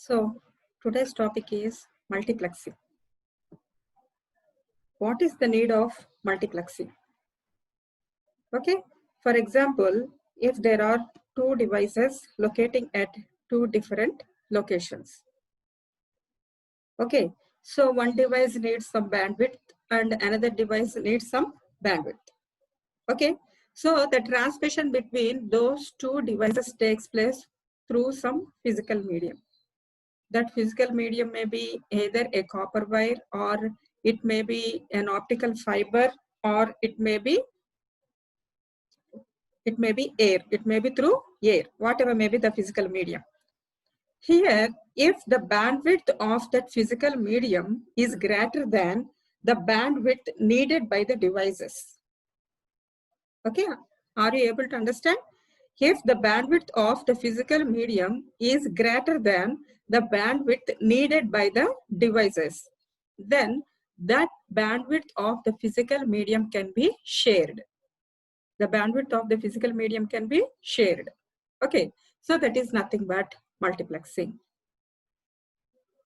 So today's topic is multiplexing. What is the need of multiplexing? Okay, for example, if there are two devices locating at two different locations. Okay, so one device needs some bandwidth and another device needs some bandwidth. Okay, so the transmission between those two devices takes place through some physical medium. That physical medium may be either a copper wire, or it may be an optical fiber, or it may be air. It may be through air, whatever may be the physical medium. Here, if the bandwidth of that physical medium is greater than the bandwidth needed by the devices. Okay, are you able to understand? If the bandwidth of the physical medium is greater than the bandwidth needed by the devices, then that bandwidth of the physical medium can be shared. The bandwidth of the physical medium can be shared. Okay, so that is nothing but multiplexing.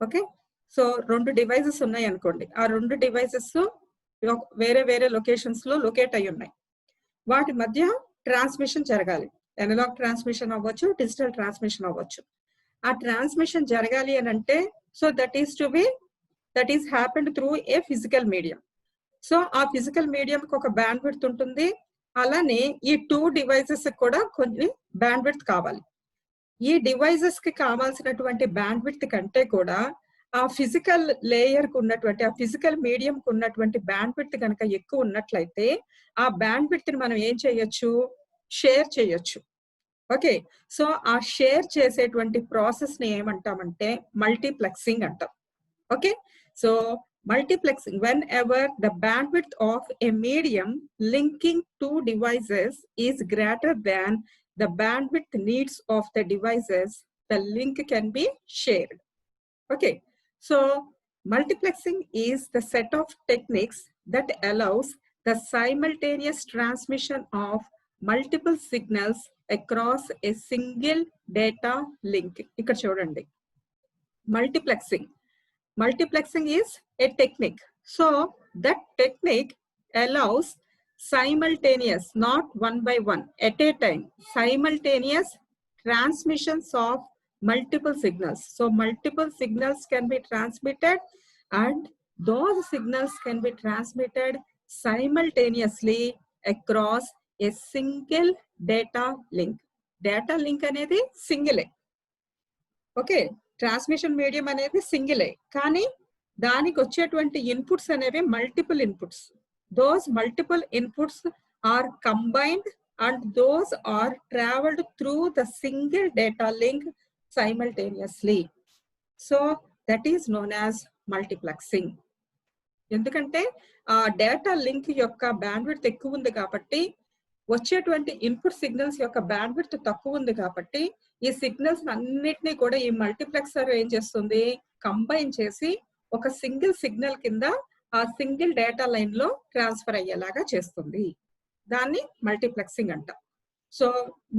Okay, so రెండు devices ఉన్నాయి అనుకోండి. ఆ రెండు devices వేరే వేరే locations లో locate అయి ఉన్నాయి. వాటి మధ్య ట్రాన్స్మిషన్ జరగాలి. అనలాగ్ ట్రాన్స్మిషన్ అవ్వచ్చు, డిజిటల్ ట్రాన్స్మిషన్ అవ్వచ్చు. ఆ ట్రాన్స్మిషన్ జరగాలి అని అంటే so that is happened through a physical medium. So ఆ ఫిజికల్ మీడియం కి ఒక బ్యాండ్ విడ్త్ ఉంటుంది. అలానే ఈ టూ డివైసెస్ కూడా కొన్ని బ్యాండ్ విడ్త్ కావాలి. ఈ డివైసెస్ కి కావాల్సినటువంటి బ్యాండ్ విడ్త్ కంటే కూడా ఆ ఫిజికల్ లేయర్ కు ఉన్నటువంటి ఆ ఫిజికల్ మీడియం కు ఉన్నటువంటి బ్యాండ్ విడ్త్ కనుక ఎక్కువ ఉన్నట్లయితే ఆ బ్యాండ్ విడ్త్ ని మనం ఏం చేయొచ్చు, షేర్ చేయొచ్చు. ఓకే, సో ఆ షేర్ చేసేటువంటి ప్రాసెస్ ని ఏమంటామంటే మల్టీప్లెక్సింగ్ అంటాం. Okay, so multiplexing, whenever the bandwidth of a medium linking two devices is greater than the bandwidth needs of the devices, the link can be shared. Okay, so multiplexing is the set of techniques that allows the simultaneous transmission of multiple signals across a single data link. Ikkada chudandi, multiplexing is a technique. So that technique allows simultaneous, not one by one, at a time, simultaneous transmissions of multiple signals. So multiple signals can be transmitted and those signals can be transmitted simultaneously across a single data link. Data link anedi single. Okay, transmission medium అనేది సింగిలే, కానీ దానికి వచ్చేటువంటి inputs అనేవి multiple inputs. Those multiple inputs are combined and those are travelled through the single data link simultaneously. So that is known as multiplexing. ఎందుకంటే ఆ data link యొక్క bandwidth ఎక్కువ ఉంది కాబట్టి, వచ్చేటువంటి ఇన్పుట్ సిగ్నల్స్ యొక్క బ్యాండ్విడ్త్ తక్కువ ఉంది కాబట్టి ఈ సిగ్నల్స్ అన్నిటినీ కూడా ఈ మల్టీప్లెక్సర్ ఏం చేస్తుంది, కంబైన్ చేసి ఒక సింగిల్ సిగ్నల్ కింద ఆ సింగిల్ డేటా లైన్ లో ట్రాన్స్ఫర్ అయ్యేలాగా చేస్తుంది. దాన్ని మల్టీప్లెక్సింగ్ అంటాం. సో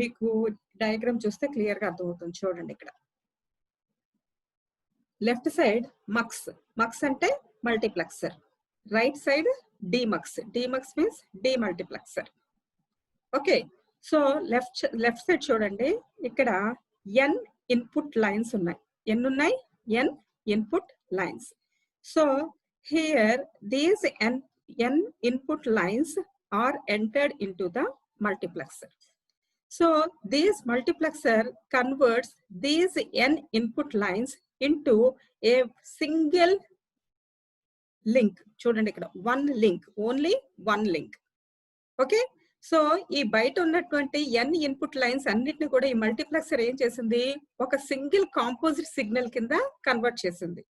మీకు డయాగ్రామ్ చూస్తే క్లియర్ గా అర్థమవుతుంది. చూడండి, ఇక్కడ లెఫ్ట్ సైడ్ మక్స్ అంటే multiplexer, right side demux means demultiplexer. Okay, so left side చూడండి, ఇక్కడ n ఇన్పుట్ లైన్స్ ఉన్నాయి. ఎన్ని ఉన్నాయి? n input lines. So here these n input lines are entered into the multiplexer. So this multiplexer converts these n input lines into a single link. చూడండి, ఇక్కడ one link, only one link. Okay, so ఈ బయట ఉన్నటువంటి n input lines అన్నిటిని కూడా ఈ multiplexer ఏం చేసింది, ఒక సింగిల్ కాంపోజిట్ సిగ్నల్ కింద కన్వర్ట్ చేసింది.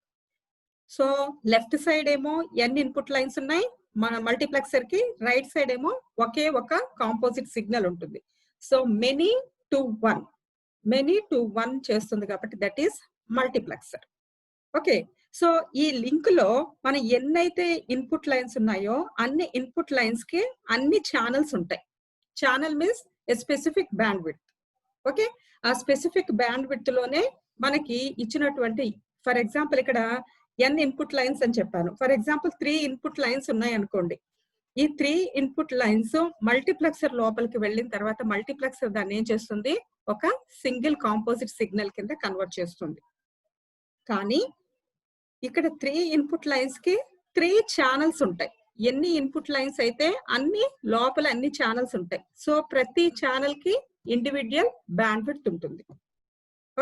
సో లెఫ్ట్ సైడ్ ఏమో n ఇన్పుట్ లైన్స్ ఉన్నాయి మన మల్టీప్లెక్సర్ కి, రైట్ సైడ్ ఏమో ఒకే ఒక కాంపోజిట్ సిగ్నల్ ఉంటుంది. సో మెనీ టు వన్ చేస్తుంది కాబట్టి that is multiplexer. Okay, so ఈ లింక్ లో మన ఎన్నైతే ఇన్పుట్ లైన్స్ ఉన్నాయో అన్ని ఇన్పుట్ లైన్స్ కి అన్ని ఛానల్స్ ఉంటాయి. ఛానల్ మీన్స్ ఏ స్పెసిఫిక్ బ్యాండ్ విడ్త్. ఓకే, ఆ స్పెసిఫిక్ బ్యాండ్ విడ్త్ లోనే మనకి ఇచ్చినటువంటి ఫర్ ఎగ్జాంపుల్ ఇక్కడ n ఇన్పుట్ లైన్స్ అని చెప్పాను. ఫర్ ఎగ్జాంపుల్ 3 ఇన్పుట్ లైన్స్ ఉన్నాయి అనుకోండి. ఈ 3 ఇన్పుట్ లైన్స్ మల్టీప్లెక్సర్ లోపలికి వెళ్ళిన తర్వాత మల్టీప్లెక్సర్ దాన్ని ఏం చేస్తుంది, ఒక సింగిల్ కాంపోజిట్ సిగ్నల్ కింద కన్వర్ట్ చేస్తుంది. కానీ ఇక్కడ 3 ఇన్పుట్ లైన్స్ కి 3 ఛానల్స్ ఉంటాయి. ఎన్ని ఇన్పుట్ లైన్స్ అయితే అన్ని లోపల అన్ని ఛానల్స్ ఉంటాయి. సో ప్రతి ఛానల్ కి ఇండివిడ్యువల్ బ్యాండ్విడ్త్ ఉంటుంది.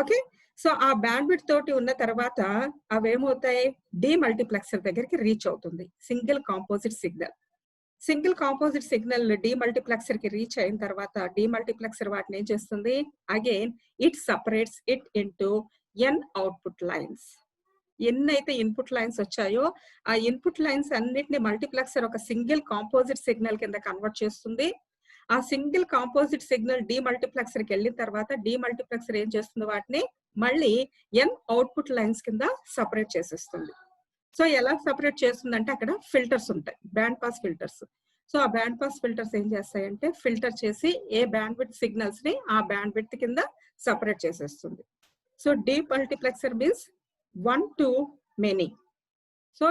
ఓకే, సో ఆ బ్యాండ్విడ్త్ తోటి ఉన్న తర్వాత అవేమవుతాయి, డీమల్టీప్లెక్సర్ దగ్గరికి రీచ్ అవుతుంది single composite signal. Single composite signal demultiplexer కి రీచ్ అయిన తర్వాత డీమల్టీప్లెక్సర్ వాటిని ఏం చేస్తుంది, again it separates it into n output lines. ఎన్నైతే ఇన్పుట్ లైన్స్ వచ్చాయో ఆ ఇన్పుట్ లైన్స్ అన్నిటిని మల్టీప్లెక్సర్ ఒక సింగిల్ కాంపోజిట్ సిగ్నల్ కింద కన్వర్ట్ చేస్తుంది. ఆ సింగిల్ కాంపోజిట్ సిగ్నల్ డీమల్టీప్లెక్సర్ కి వెళ్ళిన తర్వాత డీమల్టీప్లెక్సర్ ఏం చేస్తుంది, వాటిని మళ్ళీ n అవుట్పుట్ లైన్స్ కింద సపరేట్ చేసేస్తుంది. సో ఎలా సపరేట్ చేస్తుందంటే అక్కడ ఫిల్టర్స్ ఉంటాయి, బ్యాండ్ పాస్ ఫిల్టర్స్. సో ఆ బ్యాండ్ పాస్ ఫిల్టర్స్ ఏం చేస్తాయంటే ఫిల్టర్ చేసి ఏ బ్యాండ్ విడ్త్ సిగ్నల్స్ ని ఆ బ్యాండ్ విడ్త్ కింద సపరేట్ చేసేస్తుంది. So demultiplexer means 1 to many. So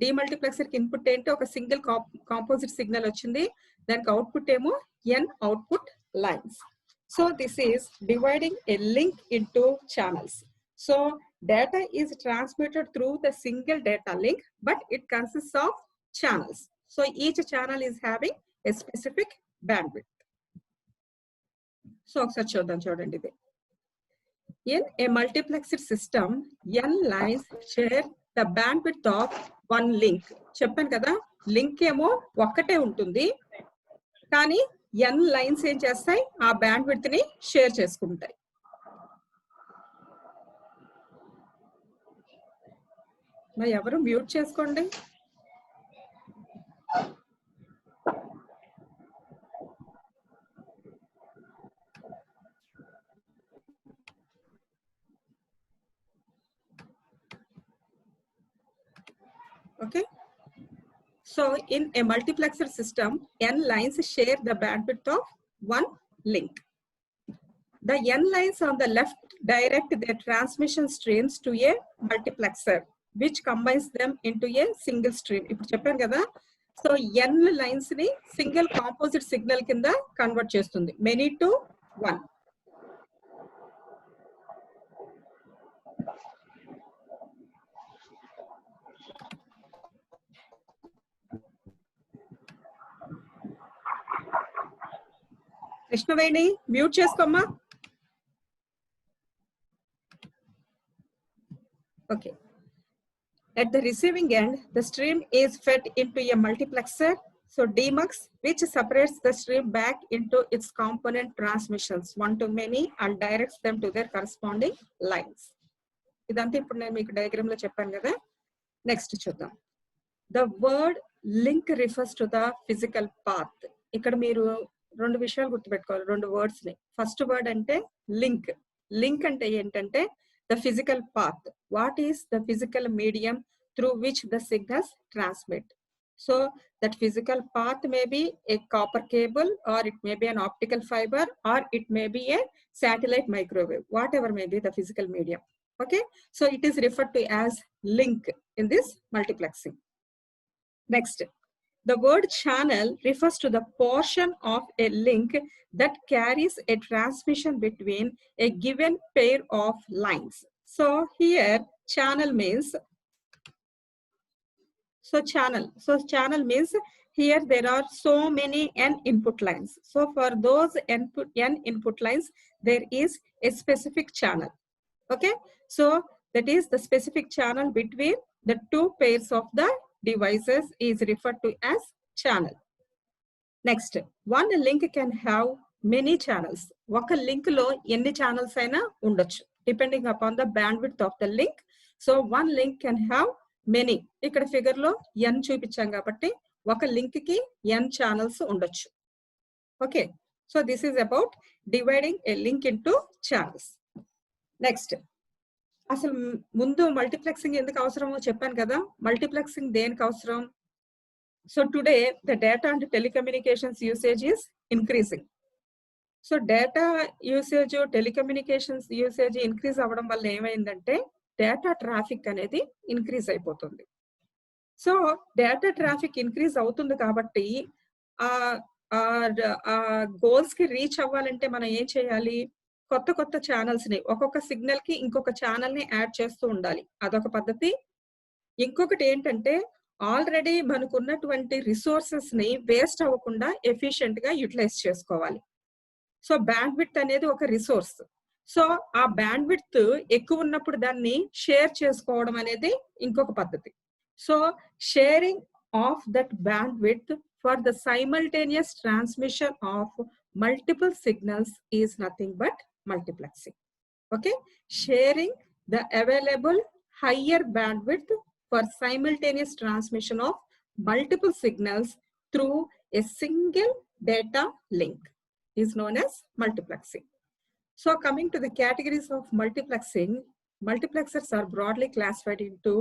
demultiplexer కి ఇన్పుట్ ఏంటి, ఒక సింగిల్ కాంపోజిట్ సిగ్నల్ వచ్చింది, దానికి అవుట్పుట్ ఏమో n output lines. So this is dividing A link into channels. So data is transmitted through the single data link, but it consists of channels. So each channel is having a specific bandwidth. So ఒకసారి చూద్దాం, చూడండి ఇది. In a multiplexer system, n lines share the bandwidth of one link. చెప్పాను కదా, link ఏమో ఒక్కటే ఉంటుంది, కానీ n లైన్స్ ఏం చేస్తాయి, ఆ బ్యాండ్విడ్త్ ని షేర్ చేసుకుంటాయి. మరి ఎవరు మ్యూట్ చేసుకోండి. Okay, so in a multiplexer system, n lines share the bandwidth of one link. The n lines on the left direct their transmission streams to a multiplexer, which combines them into a single stream. ఇప్పుడు చెప్పాను కదా, so n lines ని single composite signal కింద convert చేస్తుంది, many to 1. Krishnaveni mute చేసుకోమ్మా. Okay. At the receiving end, the stream is fed into a multiplexer, so demux, which separates the stream back into its component transmissions, one to many, and directs them to their corresponding lines. ఇదంతా ఇప్పుడు నేను మీకు diagram లో చెప్పాను కదా. Next చూద్దాం. The word link refers to the physical path. ఇక్కడ మీరు రెండు విషయాలు గుర్తుపెట్టుకోవాలి, రెండు వర్డ్స్ ని. ఫస్ట్ వర్డ్ అంటే లింక్. లింక్ అంటే ఏంటంటే the physical path. What is the physical medium through which the signals transmit? So that physical path may be a copper cable, or it may be an optical fiber, or it may be a satellite microwave, whatever may be the physical medium. Okay, so it is referred to as link in this multiplexing. Next, the word channel refers to the portion of a link that carries a transmission between a given pair of lines. So here channel means, channel means here there are so many n input lines. So for those n input lines, there is a specific channel. Okay, so that is the specific channel between the two pairs of the devices is referred to as channel. Next, one link can have many channels. ఒక link లో ఎన్ని channels అయినా ఉండొచ్చు, depending upon the bandwidth of the link. So one link can have many. ఇక్కడ figure లో n చూపించాం కాబట్టి ఒక లింక్ కి n ఛానల్స్ ఉండొచ్చు. Okay, so this is about dividing A link into channels. Next, అసలు ముందు మల్టీప్లెక్సింగ్ ఎందుకు అవసరమో చెప్పాను కదా. మల్టీప్లెక్సింగ్ దేనికి అవసరం? So today the data and telecommunications usage is increasing. So data usage, telecommunications usage increase అవ్వడం వల్ల ఏమైందంటే డేటా ట్రాఫిక్ అనేది ఇంక్రీజ్ అయిపోతుంది. సో డేటా ట్రాఫిక్ ఇంక్రీజ్ అవుతుంది కాబట్టి ఆ గోల్స్ కి రీచ్ అవ్వాలంటే మనం ఏం చేయాలి? కొత్త కొత్త ఛానల్స్ ని, ఒక్కొక్క సిగ్నల్ కి ఇంకొక ఛానల్ ని యాడ్ చేస్తూ ఉండాలి. అదొక పద్ధతి. ఇంకొకటి ఏంటంటే ఆల్రెడీ మనకున్నటువంటి రిసోర్సెస్ ని వేస్ట్ అవ్వకుండా ఎఫిషియెంట్ గా యూటిలైజ్ చేసుకోవాలి. సో బ్యాండ్ విడ్త్ అనేది ఒక రిసోర్స్. సో ఆ బ్యాండ్ విడ్త్ ఎక్కువ ఉన్నప్పుడు దాన్ని షేర్ చేసుకోవడం అనేది ఇంకొక పద్ధతి. So sharing of that band width for the simultaneous transmission of multiple signals is nothing but multiplexing. Okay, sharing the available higher bandwidth for simultaneous transmission of multiple signals through a single data link is known as multiplexing. So coming to the categories of multiplexing, multiplexers are broadly classified into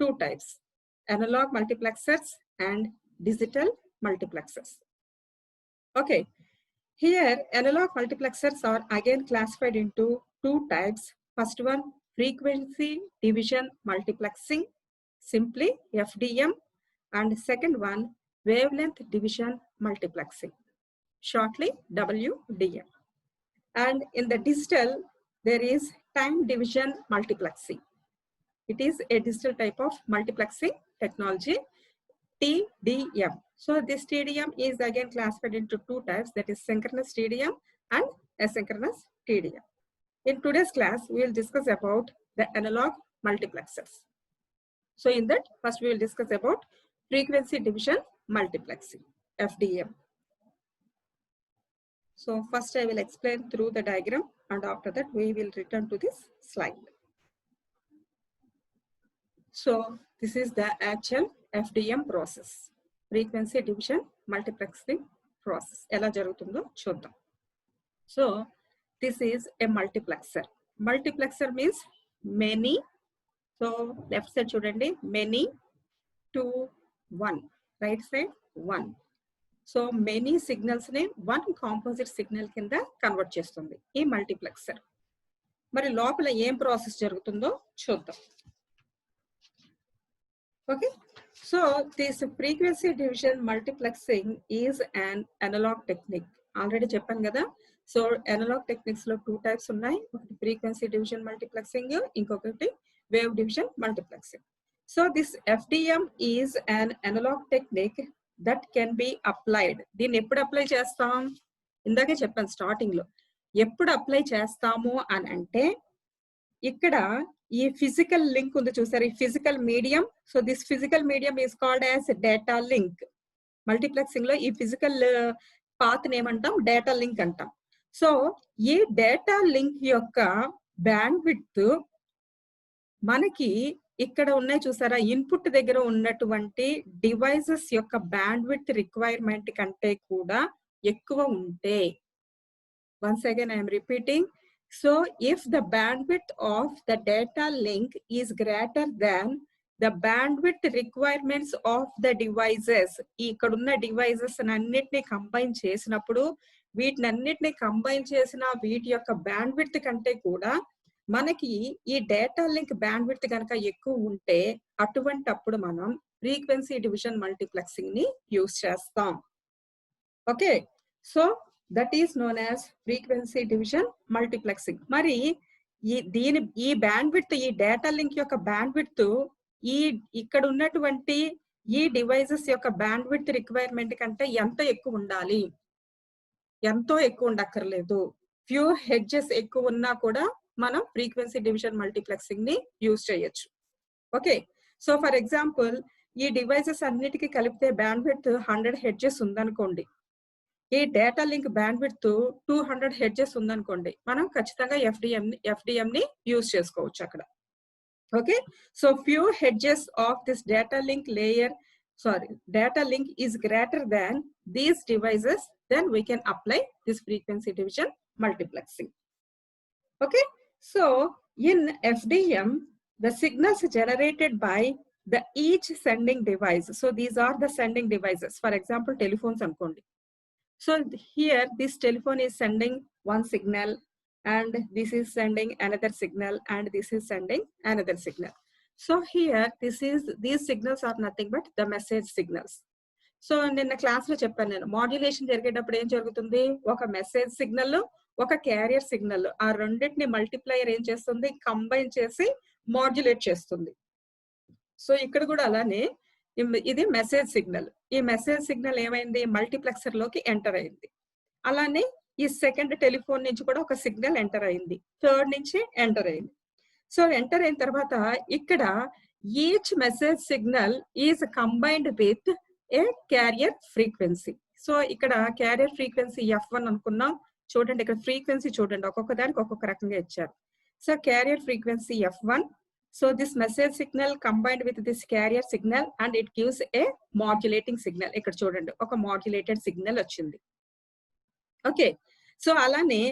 two types: analog multiplexers and digital multiplexers. Okay, here analog multiplexers are again classified into two types. First one, frequency division multiplexing, simply FDM, and second one, wavelength division multiplexing, shortly WDM. And in the digital, there is time division multiplexing. It is a digital type of multiplexing technology, TDM. So this TDM is again classified into two types, that is synchronous TDM and asynchronous TDM. In today's class, we will discuss about the analog multiplexers. So in that, first we will discuss about frequency division multiplexing, FDM. So first I will explain through the diagram, and after that we will return to this slide. So this is the actual FDM process, frequency division multiplexing process. Ela jarugutundo chuddam. So this is a multiplexer. Multiplexer means many. So left side chudandi, many to one, right side one. So many signals ni one composite signal kinda convert chestundi ee multiplexer. Mari lopala em process jarugutundo chuddam. Okay, so this frequency division multiplexing is an analog technique. Already చెప్పాను కదా. So analog techniques లో two types ఉన్నాయి. ఒకటి frequency division multiplexing, ఇంకొకటి wave division multiplexing. So this FDM is an analog technique that can be applied. దీన్ని ఎప్పుడు apply చేస్తాం? ఇందాకే చెప్పాను స్టార్టింగ్ లో. ఎప్పుడు అప్లై చేస్తాము అని అంటే ఇక్కడ ఈ ఫిజికల్ లింక్ ఉంది చూసారు, ఈ physical medium. So this physical medium is called as data link. Multiplexing లో ఈ ఫిజికల్ పాత్ ఏమంటాం? డేటా లింక్ అంటాం. సో ఈ డేటా లింక్ యొక్క బ్యాండ్ విడ్త్ మనకి ఇక్కడ ఉన్నాయి చూసారా, ఇన్పుట్ దగ్గర ఉన్నటువంటి డివైసెస్ యొక్క బ్యాండ్ విడ్త్ రిక్వైర్మెంట్ కంటే కూడా ఎక్కువ ఉంటే, once again I'm repeating, so if the bandwidth of the data link is greater than the bandwidth requirements of the devices, ikkadunna devices annitni combine chesinappudu వీటినన్నిటిని combine చేసిన వీటి యొక్క bandwidth కంటే కూడా మనకి ఈ డేటా లింక్ బ్యాండ్విడ్త్ కనుక ఎక్కువ ఉంటే అటువంటప్పుడు మనం ఫ్రీక్వెన్సీ డివిజన్ మల్టీప్లెక్సింగ్ ని యూజ్ చేస్తాం. Okay, so that is known as frequency division multiplexing. మరి ఈ బ్యాండ్విడ్త్, ఈ డేటా లింక్ యొక్క బ్యాండ్విడ్త్ ఇక్కడ ఉన్నటువంటి ఈ డివైసెస్ యొక్క బ్యాండ్విడ్త్ రిక్వైర్మెంట్ కంటే ఎంత ఎక్కువ ఉండాలి? ఎంతో ఎక్కువ ఉండక్కర్లేదు. ఫ్యూ హెడ్జెస్ ఎక్కువ ఉన్నా కూడా మనం ఫ్రీక్వెన్సీ డివిజన్ మల్టీప్లెక్సింగ్ ని యూజ్ చేయొచ్చు. ఓకే, సో ఫర్ ఎగ్జాంపుల్ ఈ డివైసెస్ అన్నిటికీ కలిపితే బ్యాండ్విడ్త్ 100 హెడ్జెస్ ఉందనుకోండి, ఈ డేటా లింక్ బ్యాండ్విడ్త్ 200 హెడ్జెస్ ఉందనుకోండి, మనం ఖచ్చితంగా ఎఫ్డిఎం ని యూజ్ చేసుకోవచ్చు అక్కడ. Okay, so few hedges of this data link data link is greater than these devices, then we can apply this frequency division multiplexing. Okay, so in FDM, the signals generated by the each sending device, so these are the sending devices, for example telephones ankondi. So here this telephone is sending one signal, and this is sending another signal, and this is sending another signal. So here these signals are nothing but the message signals. So నిన్న class లో చెప్పాను నేను, modulation జరిగేటప్పుడు ఏం జరుగుతుంది, ఒక message signal ఒక carrier signal ఆ రెండింటిని మల్టిప్లైయర్ ఏం చేస్తుంది, కంబైన్ చేసి మాడ్యులేట్ చేస్తుంది. సో ఇక్కడ కూడా అలానే ఇది మెసేజ్ సిగ్నల్. ఈ మెసేజ్ సిగ్నల్ ఏమైంది, మల్టీప్లెక్సర్ లోకి ఎంటర్ అయింది. అలానే ఈ సెకండ్ టెలిఫోన్ నుంచి కూడా ఒక సిగ్నల్ ఎంటర్ అయింది, థర్డ్ నుంచి ఎంటర్ అయింది. సో ఎంటర్ అయిన తర్వాత ఇక్కడ each message signal is combined with a carrier frequency. So ఇక్కడ క్యారియర్ ఫ్రీక్వెన్సీ F1 అనుకున్నాం. చూడండి ఇక్కడ ఫ్రీక్వెన్సీ చూడండి, ఒక్కొక్క దానికి ఒక్కొక్క రకంగా ఇచ్చారు. So carrier frequency F1. So this message signal combined with this carrier signal and it gives a modulating signal. ఇక్కడ చూడండి ఒక modulated signal వచ్చింది. Okay. So alane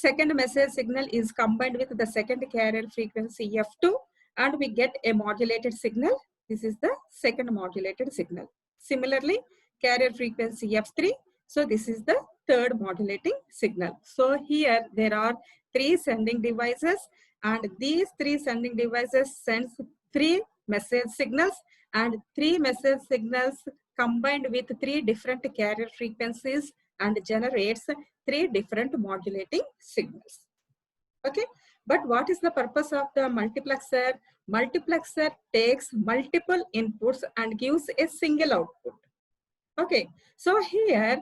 second message signal is combined with the second carrier frequency F2 and we get a modulated signal. This is the second modulated signal. Similarly, carrier frequency F3. So this is the third modulating signal. So here there are 3 sending devices, and these 3 sending devices sends 3 message signals, and 3 message signals combined with 3 different carrier frequencies and generates 3 different modulating signals. Okay, but what is the purpose of the multiplexer? Multiplexer takes multiple inputs and gives a single output. Okay, so here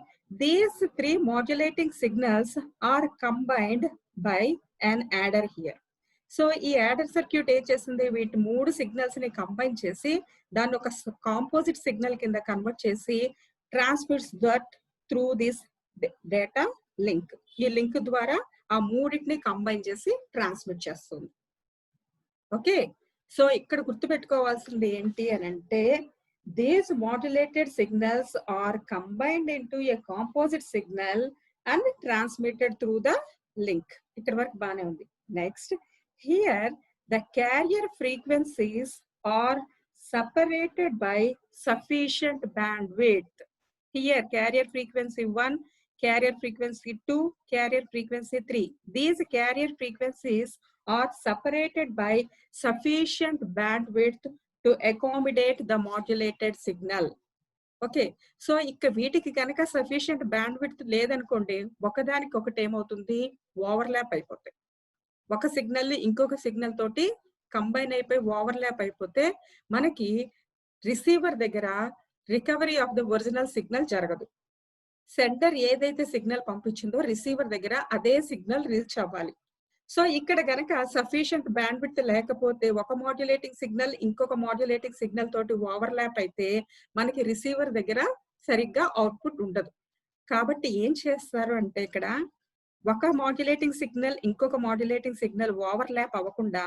these 3 modulating signals are combined by an adder here. So ఈ adder circuit ఏం చేసింది, వీటి 3 signals ని combine చేసి దాన్ని ఒక composite signal కింద convert చేసి transmits that through this data link. ఈ లింక్ ద్వారా ఆ మూడింటిని కంబైన్ చేసి ట్రాన్స్మిట్ చేస్తుంది. ఓకే, సో ఇక్కడ గుర్తుపెట్టుకోవాల్సింది ఏంటి అని అంటే, these modulated signals are combined into a composite signal and transmitted through the link. ఇక్కడ వరకు బాగానే ఉంది. Next, here the carrier frequencies are separated by sufficient bandwidth. Here carrier frequency 1, carrier frequency 2, carrier frequency 3. These carrier frequencies are separated by sufficient bandwidth to accommodate the modulated signal. Okay, so ఇక వీటికి కనుక sufficient bandwidth లేదనుకోండి, ఒకదానికి ఒకటి ఏమవుతుంది, overlap అయిపోతాయి. ఒక signal ఇంకొక సిగ్నల్ తోటి కంబైన్ అయిపోయి ఓవర్లాప్ అయిపోతే మనకి రిసీవర్ దగ్గర recovery of the original signal జరగదు. సెంటర్ ఏదైతే సిగ్నల్ పంపించిందో రిసీవర్ దగ్గర అదే సిగ్నల్ రీచ్ అవ్వాలి. సో ఇక్కడ గనక సఫిషియంట్ బ్యాండ్విడ్త్ లేకపోతే ఒక మాడ్యులేటింగ్ సిగ్నల్ ఇంకొక మాడ్యులేటింగ్ సిగ్నల్ తోటి ఓవర్లాప్ అయితే మనకి రిసీవర్ దగ్గర సరిగ్గా అవుట్పుట్ ఉండదు. కాబట్టి ఏం చేస్తారు అంటే, ఇక్కడ ఒక మాడ్యులేటింగ్ సిగ్నల్ ఇంకొక మాడ్యులేటింగ్ సిగ్నల్ ఓవర్లాప్ అవ్వకుండా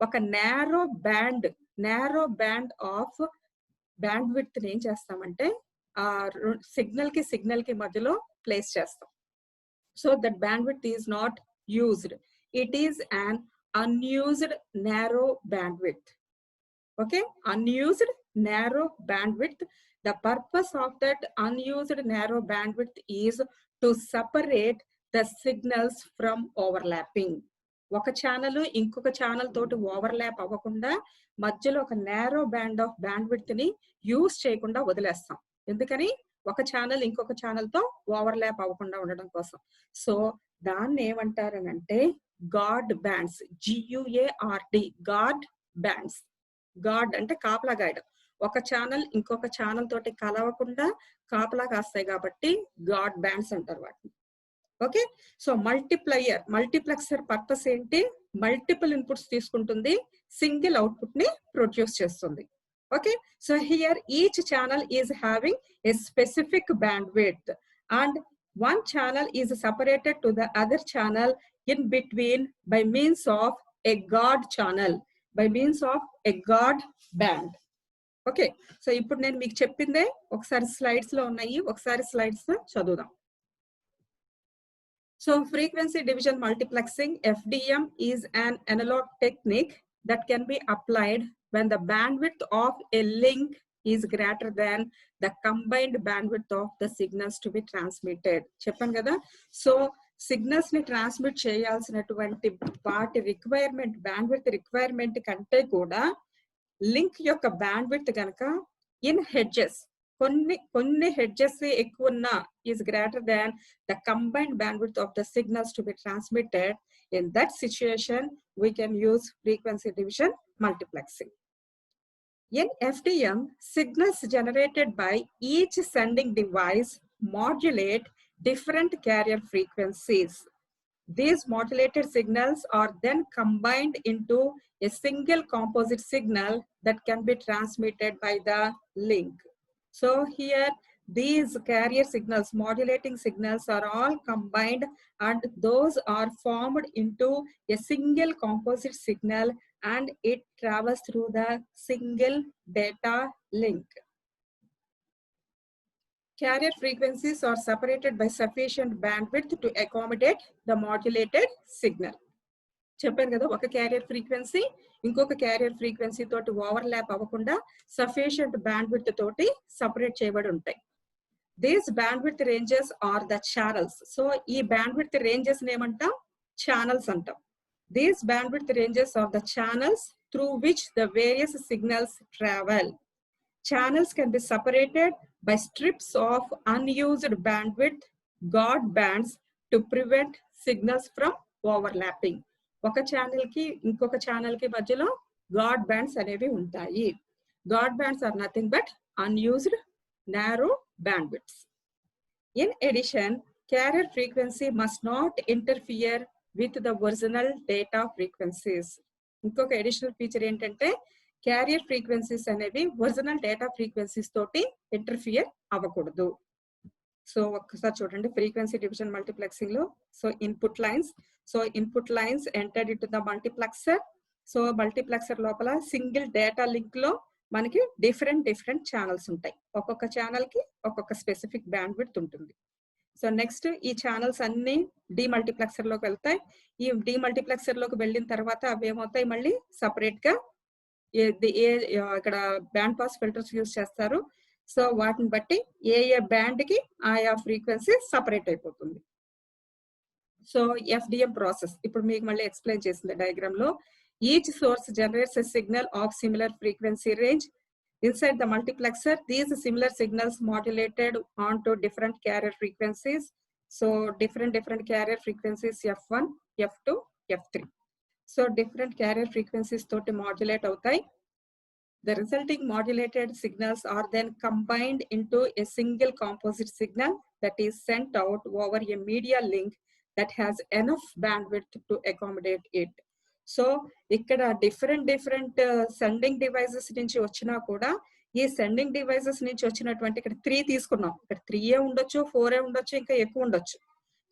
ఒక నేరో బ్యాండ్ ఆఫ్ బ్యాండ్విడ్త్ ఏం చేస్తామంటే ఆ సిగ్నల్ కి మధ్యలో ప్లేస్ చేస్తాం. So that bandwidth is not used, it is an unused narrow bandwidth. Okay, unused narrow bandwidth. The purpose of that unused narrow bandwidth is to separate the signals from overlapping. ఒక channel ఇంకొక channel తోటి overlap అవ్వకుండా మధ్యలో ఒక narrow band of bandwidth ని use చేయకుండా వదిలేస్తాం. ఎందుకని, ఒక ఛానల్ ఇంకొక ఛానల్ తో ఓవర్లాప్ అవ్వకుండా ఉండడం కోసం. సో దాన్ని ఏమంటారనంటే guard bands, GUARD, guard bands. Guard అంటే కాపలా గాయడం. ఒక ఛానల్ ఇంకొక ఛానల్ తోటి కలవకుండా కాపలా కాస్తాయి కాబట్టి గార్డ్ బ్యాండ్స్ అంటారు వాటిని. ఓకే, సో మల్టీప్లెక్సర్ పర్పస్ ఏంటి, మల్టిపుల్ ఇన్పుట్స్ తీసుకుంటుంది, సింగిల్ అవుట్పుట్ ని ప్రొడ్యూస్ చేస్తుంది. Okay, so here each channel is having a specific bandwidth and one channel is separated to the other channel in between by means of a guard channel, by means of a guard band. Okay, so ఇప్పుడు నేను మీకు చెప్పిందే ఒకసారి slides లో ఉన్నాయి, ఒకసారి slides చదువుదాం. So frequency division multiplexing, FDM is an analog technique that can be applied when the bandwidth of a link is greater than the combined bandwidth of the signals to be transmitted. చెప్పాను కదా. So signals ని transmit చేయాల్సినటువంటి వాటి requirement, bandwidth requirement కంటే కూడా link యొక్క bandwidth కనుక in hedges కొన్ని హెడ్జెస్ ఎక్కువ ఉన్న is greater than the combined bandwidth of the signals to be transmitted. In that situation, we can use frequency division multiplexing. In FDM, signals generated by each sending device modulate different carrier frequencies. These modulated signals are then combined into a single composite signal that can be transmitted by the link. So here, these carrier signals, modulating signals, are all combined and those are formed into a single composite signal, and it travels through the single data link. Carrier frequencies are separated by sufficient bandwidth to accommodate the modulated signal. చెప్పాను కదా, ఒక carrier frequency ఇంకొక carrier frequency తోటి overlap అవ్వకుండా sufficient bandwidth తోటి separate చేయబడి ఉంటాయి. These bandwidth ranges are the channels. So ఈ బ్యాండ్విడ్త్ రేంజెస్ ఏమంటాం? ఛానల్స్ అంటాం. These bandwidth ranges are the channels through which the various signals travel. Channels can be separated by strips of unused bandwidth, guard bands, to prevent signals from overlapping. ఒక channel కి ఇంకొక channel కి మధ్యలో guard bands అనేవి ఉంటాయి. Guard bands are nothing but unused narrow bandwidths. In addition, carrier frequency must not interfere with the original data frequencies. ఇంకొక additional feature ఏంటంటే carrier frequencies అనేవి ఒరిజినల్ డేటా ఫ్రీక్వెన్సీస్ తోటి ఇంటర్ఫియర్ అవ్వకూడదు. So ఒక్కసారి చూడండి frequency division multiplexing లో. So input lines entered into the multiplexer. So multiplexer లోపల single data link లో మనకి డిఫరెంట్ ఛానల్స్ ఉంటాయి. ఒక్కొక్క ఛానల్ కి ఒక్కొక్క స్పెసిఫిక్ బ్యాండ్విడ్త్ ఉంటుంది. సో నెక్స్ట్ ఈ ఛానల్స్ అన్ని డిమల్టీప్లెక్సర్ లోకి వెళ్తాయి. ఈ డిమల్టీప్లెక్సర్ లోకి వెళ్ళిన తర్వాత అవి ఏమవుతాయి, మళ్ళీ సపరేట్ గా ఇక్కడ బ్యాండ్ పాస్ ఫిల్టర్స్ యూజ్ చేస్తారు. సో వాటిని బట్టి ఏ బ్యాండ్ కి ఆయా ఫ్రీక్వెన్సీ సపరేట్ అయిపోతుంది. సో FDM ప్రాసెస్ ఇప్పుడు మీకు మళ్ళీ ఎక్స్ప్లెయిన్ చేసింది డయాగ్రామ్ లో. Each source generates a signal off similar frequency range. Inside the multiplexer, these similar signals modulated onto different carrier frequencies. So different carrier frequencies F1, F2, F3. So different carrier frequencies toti modulate outai. The resulting modulated signals are then combined into a single composite signal that is sent out over a media link that has enough bandwidth to accommodate it. So ఇక్కడ different sending devices నుంచి వచ్చినా కూడా ఈ sending devices నుంచి వచ్చినటువంటి ఇక్కడ 3 తీసుకున్నాం. ఇక్కడ 3 ఉండొచ్చు, 4 ఉండొచ్చు, ఇంకా ఎక్కువ ఉండొచ్చు.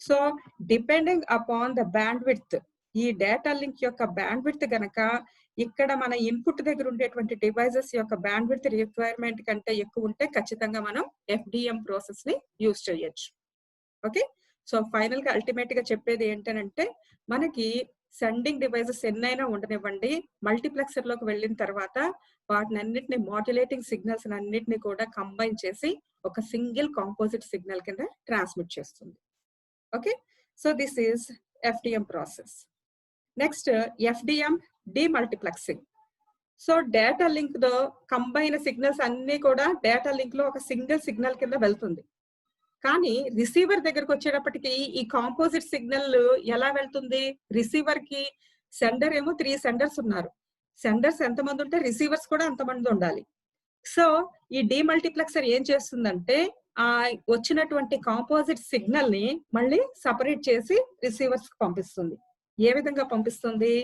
So depending upon the bandwidth, ఈ డేటా లింక్ యొక్క బ్యాండ్విడ్త్ గనక ఇక్కడ మన ఇన్పుట్ దగ్గర ఉండేటువంటి డివైజెస్ యొక్క బ్యాండ్విడ్త్ రిక్వైర్మెంట్ కంటే ఎక్కువ ఉంటే ఖచ్చితంగా మనం FDM ప్రాసెస్ ని యూజ్ చేయొచ్చు. ఓకే, సో ఫైనల్ గా అల్టిమేట్ గా చెప్పేది ఏంటంటే మనకి సెండింగ్ డివైజెస్ ఎన్నైనా ఉండనివ్వండి, మల్టీప్లెక్సర్ లోకి వెళ్ళిన తర్వాత వాటిని అన్నిటిని మాడ్యులేటింగ్ సిగ్నల్స్ అన్నిటిని కూడా కంబైన్ చేసి ఒక సింగిల్ కాంపోజిట్ సిగ్నల్ కింద ట్రాన్స్మిట్ చేస్తుంది. Okay, so this is FDM process. Next FDM demultiplexing. So data link తో కంబైన్ సిగ్నల్స్ అన్ని కూడా డేటా లింక్ లో ఒక సింగిల్ సిగ్నల్ కింద వెళ్తుంది. కానీ రిసీవర్ దగ్గరకు వచ్చేటప్పటికి ఈ కాంపోజిట్ సిగ్నల్ ఎలా వెళ్తుంది? రిసీవర్ కి సెండర్ ఏమో 3 సెండర్స్ ఉన్నారు. సెండర్స్ ఎంతమంది ఉంటే రిసీవర్స్ కూడా అంతమంది ఉండాలి. సో ఈ డిమల్టీప్లెక్సర్ ఏం చేస్తుందంటే ఆ వచ్చినటువంటి కాంపోజిట్ సిగ్నల్ ని మళ్ళీ సపరేట్ చేసి రిసీవర్స్ కి పంపిస్తుంది. ఏ విధంగా పంపిస్తుంది?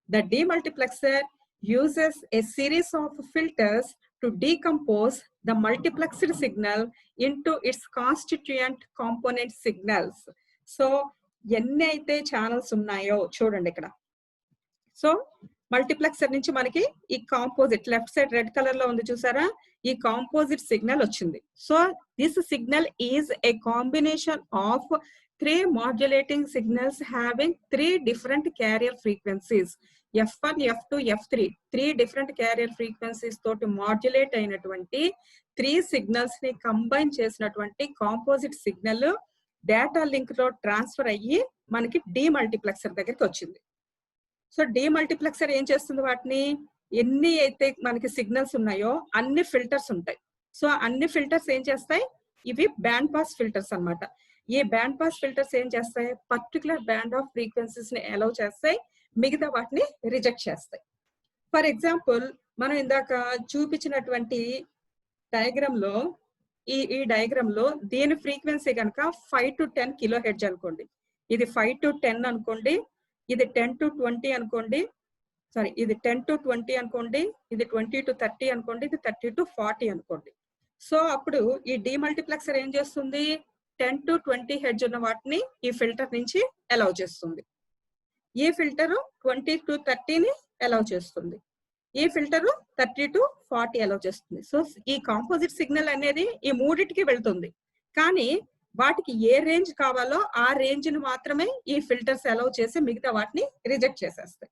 The demultiplexer uses a series of filters to decompose the multiplexed signal into its constituent component signals. So ఎన్ని అయితే ఛానల్స్ ఉన్నాయో చూడండి ఇక్కడ. సో మల్టీప్లెక్సర్ నుంచి మనకి ఈ composite left side red colour లో ఉంది చూసారా, ఈ కాంపోజిట్ సిగ్నల్ వచ్చింది. So this signal is a combination of 3 modulating signals having 3 different carrier frequencies. F1, F2, F3 3 different carrier frequencies తోటి మాడ్యులేట్ అయినటువంటి 3 సిగ్నల్స్ ని కంబైన్ చేసినటువంటి కాంపోజిట్ సిగ్నల్ డేటా లింక్ లో ట్రాన్స్ఫర్ అయ్యి మనకి డీమల్టీప్లెక్సర్ దగ్గరికి వచ్చింది. సో డీమల్టీప్లెక్సర్ ఏం చేస్తుంది, వాటిని ఎన్ని అయితే మనకి సిగ్నల్స్ ఉన్నాయో అన్ని ఫిల్టర్స్ ఉంటాయి. సో అన్ని ఫిల్టర్స్ ఏం చేస్తాయి, ఇవి బ్యాండ్ పాస్ ఫిల్టర్స్ అన్నమాట. ఈ బ్యాండ్ పాస్ ఫిల్టర్స్ ఏం చేస్తాయి, పర్టికులర్ బ్యాండ్ ఆఫ్ ఫ్రీక్వెన్సీస్ ని అలౌ చేస్తాయి, మిగతా వాటిని రిజెక్ట్ చేస్తాయి. ఫర్ ఎగ్జాంపుల్ మనం ఇందాక చూపించినటువంటి డయాగ్రామ్ లో ఈ డయాగ్రామ్ లో దీని ఫ్రీక్వెన్సీ కనుక 5 to 10 కిలో హెర్ట్జ్ అనుకోండి, ఇది 5 to 10 అనుకోండి, ఇది 10 to 20 అనుకోండి, సారీ ఇది 10 to 20 అనుకోండి, ఇది 20 to 30 అనుకోండి, ఇది 30 to 40 అనుకోండి. సో అప్పుడు ఈ డీమల్టీప్లెక్సర్ ఏం చేస్తుంది, 10 to 20 హెర్ట్జ్ ఉన్న వాటిని ఈ ఫిల్టర్ నుంచి అలౌ చేస్తుంది. ఈ ఫిల్టర్ 20 to 30 ని అలౌ చేస్తుంది, ఈ ఫిల్టర్ 30 to 40 అలౌ చేస్తుంది. సో ఈ కాంపోజిట్ సిగ్నల్ అనేది ఈ మూడిటికి వెళ్తుంది, కానీ వాటికి ఏ రేంజ్ కావాలో ఆ రేంజ్ ని మాత్రమే ఈ ఫిల్టర్స్ అలౌ చేసి మిగతా వాటిని రిజెక్ట్ చేసేస్తాయి.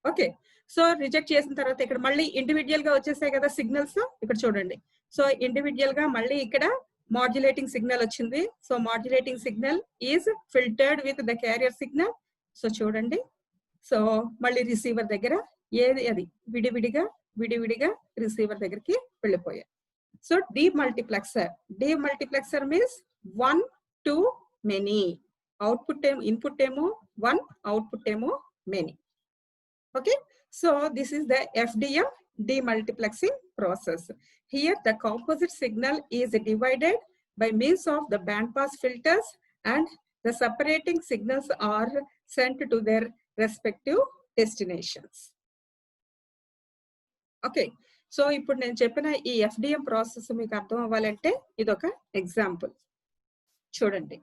ఓకే, సో రిజెక్ట్ చేసిన తర్వాత ఇక్కడ మళ్ళీ ఇండివిజువల్ గా వచ్చేసాయి కదా సిగ్నల్స్, ఇక్కడ చూడండి. సో ఇండివిజువల్ గా మళ్ళీ ఇక్కడ మాడ్యులేటింగ్ సిగ్నల్ వచ్చింది. So modulating signal is filtered with the carrier signal. So చూడండి, సో మళ్ళీ రిసీవర్ దగ్గర ఏది అది విడివిడిగా రిసీవర్ దగ్గరికి వెళ్ళిపోయాయి. So demultiplexer means 1 to many. Output ఏమో ఇన్పుట్ ఏమో 1, అవుట్పుట్ ఏమో many. Okay, so this is the FDM demultiplexing process. Here the composite signal is divided by means of the bandpass filters and the separating signals are sent to their respective destinations. Okay, so ఇప్పుడు నేను చెప్పిన ఈ FDM process మీకు అర్థం అవ్వాలంటే ఇదొక example చూడండి.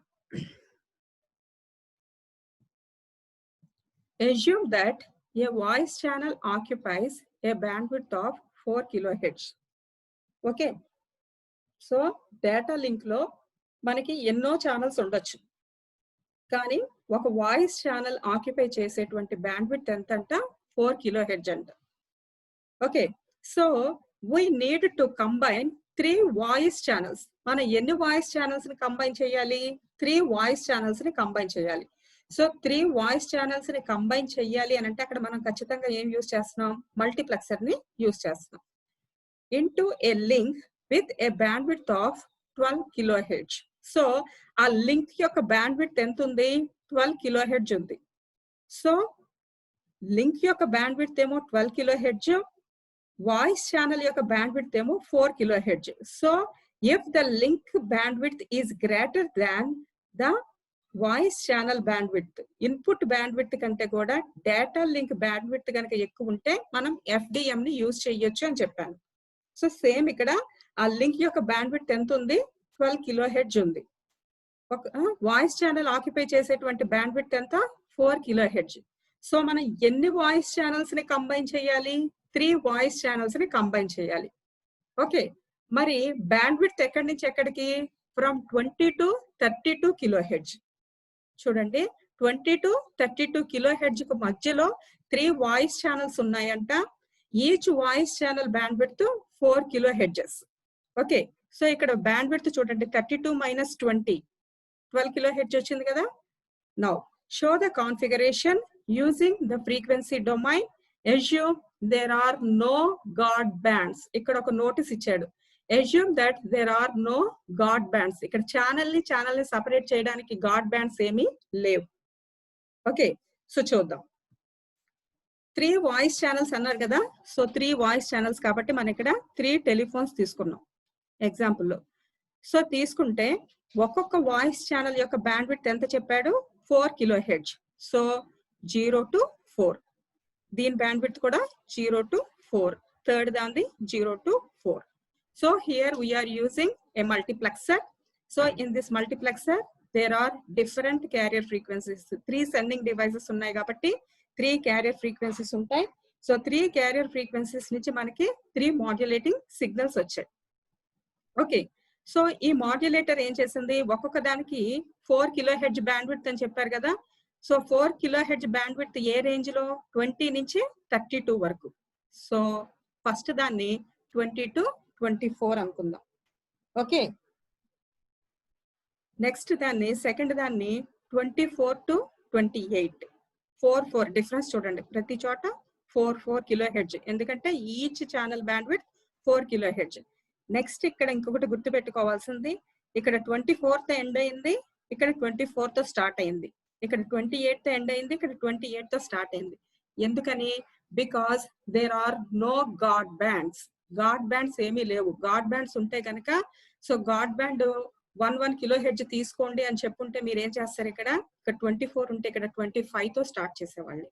Assume that a voice channel occupies a bandwidth of 4 kilohertz. Okay, so data link లో మనకి ఎన్నో ఛానల్స్ ఉండొచ్చు, కానీ ఒక వాయిస్ ఛానల్ ఆక్యుపై చేసేటువంటి బ్యాండ్విడ్త్ ఎంత అంట, 4 kilohertz అంట. Okay, so we need to combine 3 voice channels. మనం ఎన్ని వాయిస్ ఛానల్స్ ని కంబైన్ చేయాలి, 3 వాయిస్ ఛానల్స్ ని కంబైన్ చేయాలి. సో 3 వాయిస్ ఛానల్స్ ని కంబైన్ చెయ్యాలి అని అంటే అక్కడ మనం ఖచ్చితంగా ఏం యూజ్ చేస్తున్నాం, మల్టీప్లెక్సర్ ని యూజ్ చేస్తున్నాం. Into A link with a bandwidth of 12 kilohertz. So ఆ లింక్ యొక్క బ్యాండ్విడ్త్ ఎంత ఉంది, 12 kilohertz ఉంది. సో లింక్ యొక్క బ్యాండ్విడ్త్ ఏమో 12 kilohertz, వాయిస్ ఛానల్ యొక్క బ్యాండ్విడ్త్ ఏమో 4 kilohertz. So if the link bandwidth is greater than the voice channel bandwidth, input bandwidth కంటే కూడా డేటా లింక్ బ్యాండ్విడ్త్ కనుక ఎక్కువ ఉంటే మనం FDM ని యూజ్ చేయొచ్చు అని చెప్పాను. సో సేమ్ ఇక్కడ ఆ లింక్ యొక్క బ్యాండ్విడ్త్ ఎంత ఉంది, 12 kilohertz ఉంది. ఒక వాయిస్ ఛానల్ ఆక్యుపై చేసేటువంటి బ్యాండ్విడ్త్ ఎంత, 4 kilohertz. సో మనం ఎన్ని వాయిస్ ఛానల్స్ ని కంబైన్ చేయాలి, 3 వాయిస్ ఛానల్స్ ని కంబైన్ చేయాలి. ఓకే, మరి బ్యాండ్విడ్త్ ఎక్కడి నుంచి ఎక్కడికి, ఫ్రమ్ 20 to 32 kilohertz. చూడండి, 20 to 32 kilohertz కు మధ్యలో 3 వాయిస్ ఛానల్స్ ఉన్నాయంట. Each voice channel bandwidth 4 kilohertz. Okay, so ఇక్కడ బ్యాండ్విడ్త్ చూడండి, 32 - 20 12 kilohertz వచ్చింది కదా. Now show the configuration using the frequency domain. Assume there are no guard bands. ఇక్కడ ఒక నోటీస్ ఇచ్చాడు, assume that there are no God bands. ఇక్కడ channel ని separate చేయడానికి గాడ్ బ్యాండ్స్ ఏమీ లేవు. ఓకే, సో చూద్దాం. 3 వాయిస్ ఛానల్స్ అన్నారు కదా. సో 3 వాయిస్ ఛానల్స్ కాబట్టి మనం ఇక్కడ 3 టెలిఫోన్స్ తీసుకున్నాం ఎగ్జాంపుల్ లో. సో తీసుకుంటే ఒక్కొక్క వాయిస్ ఛానల్ యొక్క బ్యాండ్విడ్త్ ఎంత చెప్పాడు, 4 kilohertz. సో 0 to 4, దీని బ్యాండ్విడ్త్ కూడా 0 to 4, థర్డ్ దాన్ని 0 to 4. So here we are using a multiplexer. So in this multiplexer there are different carrier frequencies. 3 sending devices ఉన్నాయి కాబట్టి 3 carrier frequencies ఉంటాయి. So 3 carrier frequencies నుంచి మనకి 3 modulating signals వచ్చాయి. Okay, so ఈ modulator ఏం చేసింది, ఒక్కొక్క దానికి 4 kHz బ్యాండ్ విడ్త్ అని చెప్పారు కదా. సో 4 kHz బ్యాండ్ విడ్త్ ఏ రేంజ్ లో, 20 నుంచి 32 వరకు. సో ఫస్ట్ దాన్ని 20 to 24 అనుకుందాం. ఓకే, నెక్స్ట్ దాన్ని సెకండ్ దాన్ని 24 to 28. 4 డిఫరెన్స్ చూడండి, ప్రతి చోట 4 kHz, ఎందుకంటే each channel band width 4 kHz. Next ఇక్కడ ఇంకొకటి గుర్తు పెట్టుకోవాల్సింది, ఇక్కడ 24th ఎండ్ అయింది, ఇక్కడ 24th స్టార్ట్ అయింది, ఇక్కడ 28th ఎండ్ అయింది, ఇక్కడ 28th స్టార్ట్ అయింది. ఎందుకని, because there are no guard bands. Guard bands ఏమీ లేవు. గాడ్ బ్యాండ్స్ ఉంటే కనుక, సో గాడ్ బ్యాండ్ 1 kHz తీసుకోండి అని చెప్పుంటే మీరు ఏం చేస్తారు, ఇక్కడ 24 ఉంటే ఇక్కడ 25 తో స్టార్ట్ చేసేవాళ్ళు.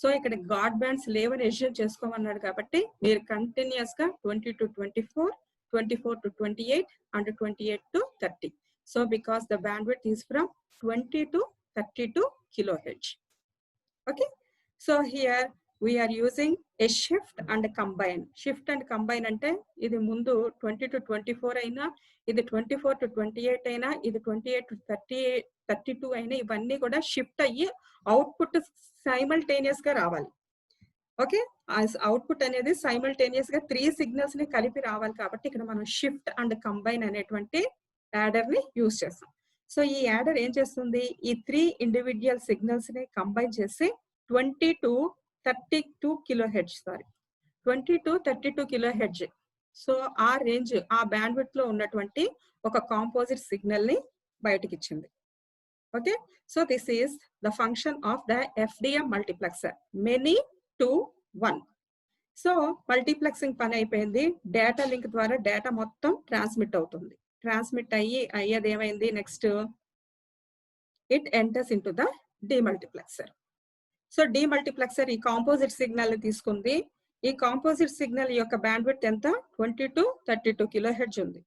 సో ఇక్కడ గాడ్ బ్యాండ్స్ లేవని ఎస్యూమ్ చేసుకోమన్నాడు కాబట్టి మీరు కంటిన్యూస్ గా 20 to 24, 24 to 28 and 28 to 30. So because the bandwidth is from 20 to 32 kHz. Okay, so here we are using a shift and combine. Shift and combine ante idi mundu 20 to 24 aina, idi 24 to 28 aina, idi 28 to 32 aina, ivanni kuda shift ayyi output simultaneous ga ravali. Okay, output అనేది simultaneous గా 3 signals ని కలిపి రావాలి కాబట్టి ఇక్కడ మనం shift and combine అనేటువంటి adder ని యూజ్ చేస్తాం. సో ఈ యాడర్ ఏం చేస్తుంది, ఈ 3 ఇండివిడ్యువల్ సిగ్నల్స్ ని కంబైన్ చేసి 20 to 32 kHz, 20 to 32 kHz. So ఆ రేంజ్, ఆ బ్యాండ్ విడ్త్ లో ఉన్నటువంటి ఒక కాంపోజిట్ సిగ్నల్ ని బయటకి ఇచ్చింది. Okay, so this is the function of the FDM multiplexer, many to 1. So multiplexing పని అయిపోయింది. డేటా లింక్ ద్వారా డేటా మొత్తం ట్రాన్స్మిట్ అవుతుంది. ట్రాన్స్మిట్ అయ్యేది ఏమైంది, next it enters into the demultiplexer. So demultiplexer ఈ కాంపోజిట్ సిగ్నల్ ని తీసుకుంది. ఈ కాంపోజిట్ సిగ్నల్ యొక్క బ్యాండ్ విడ్త్ ఎంత, 20 to 32 kHz ఉంది.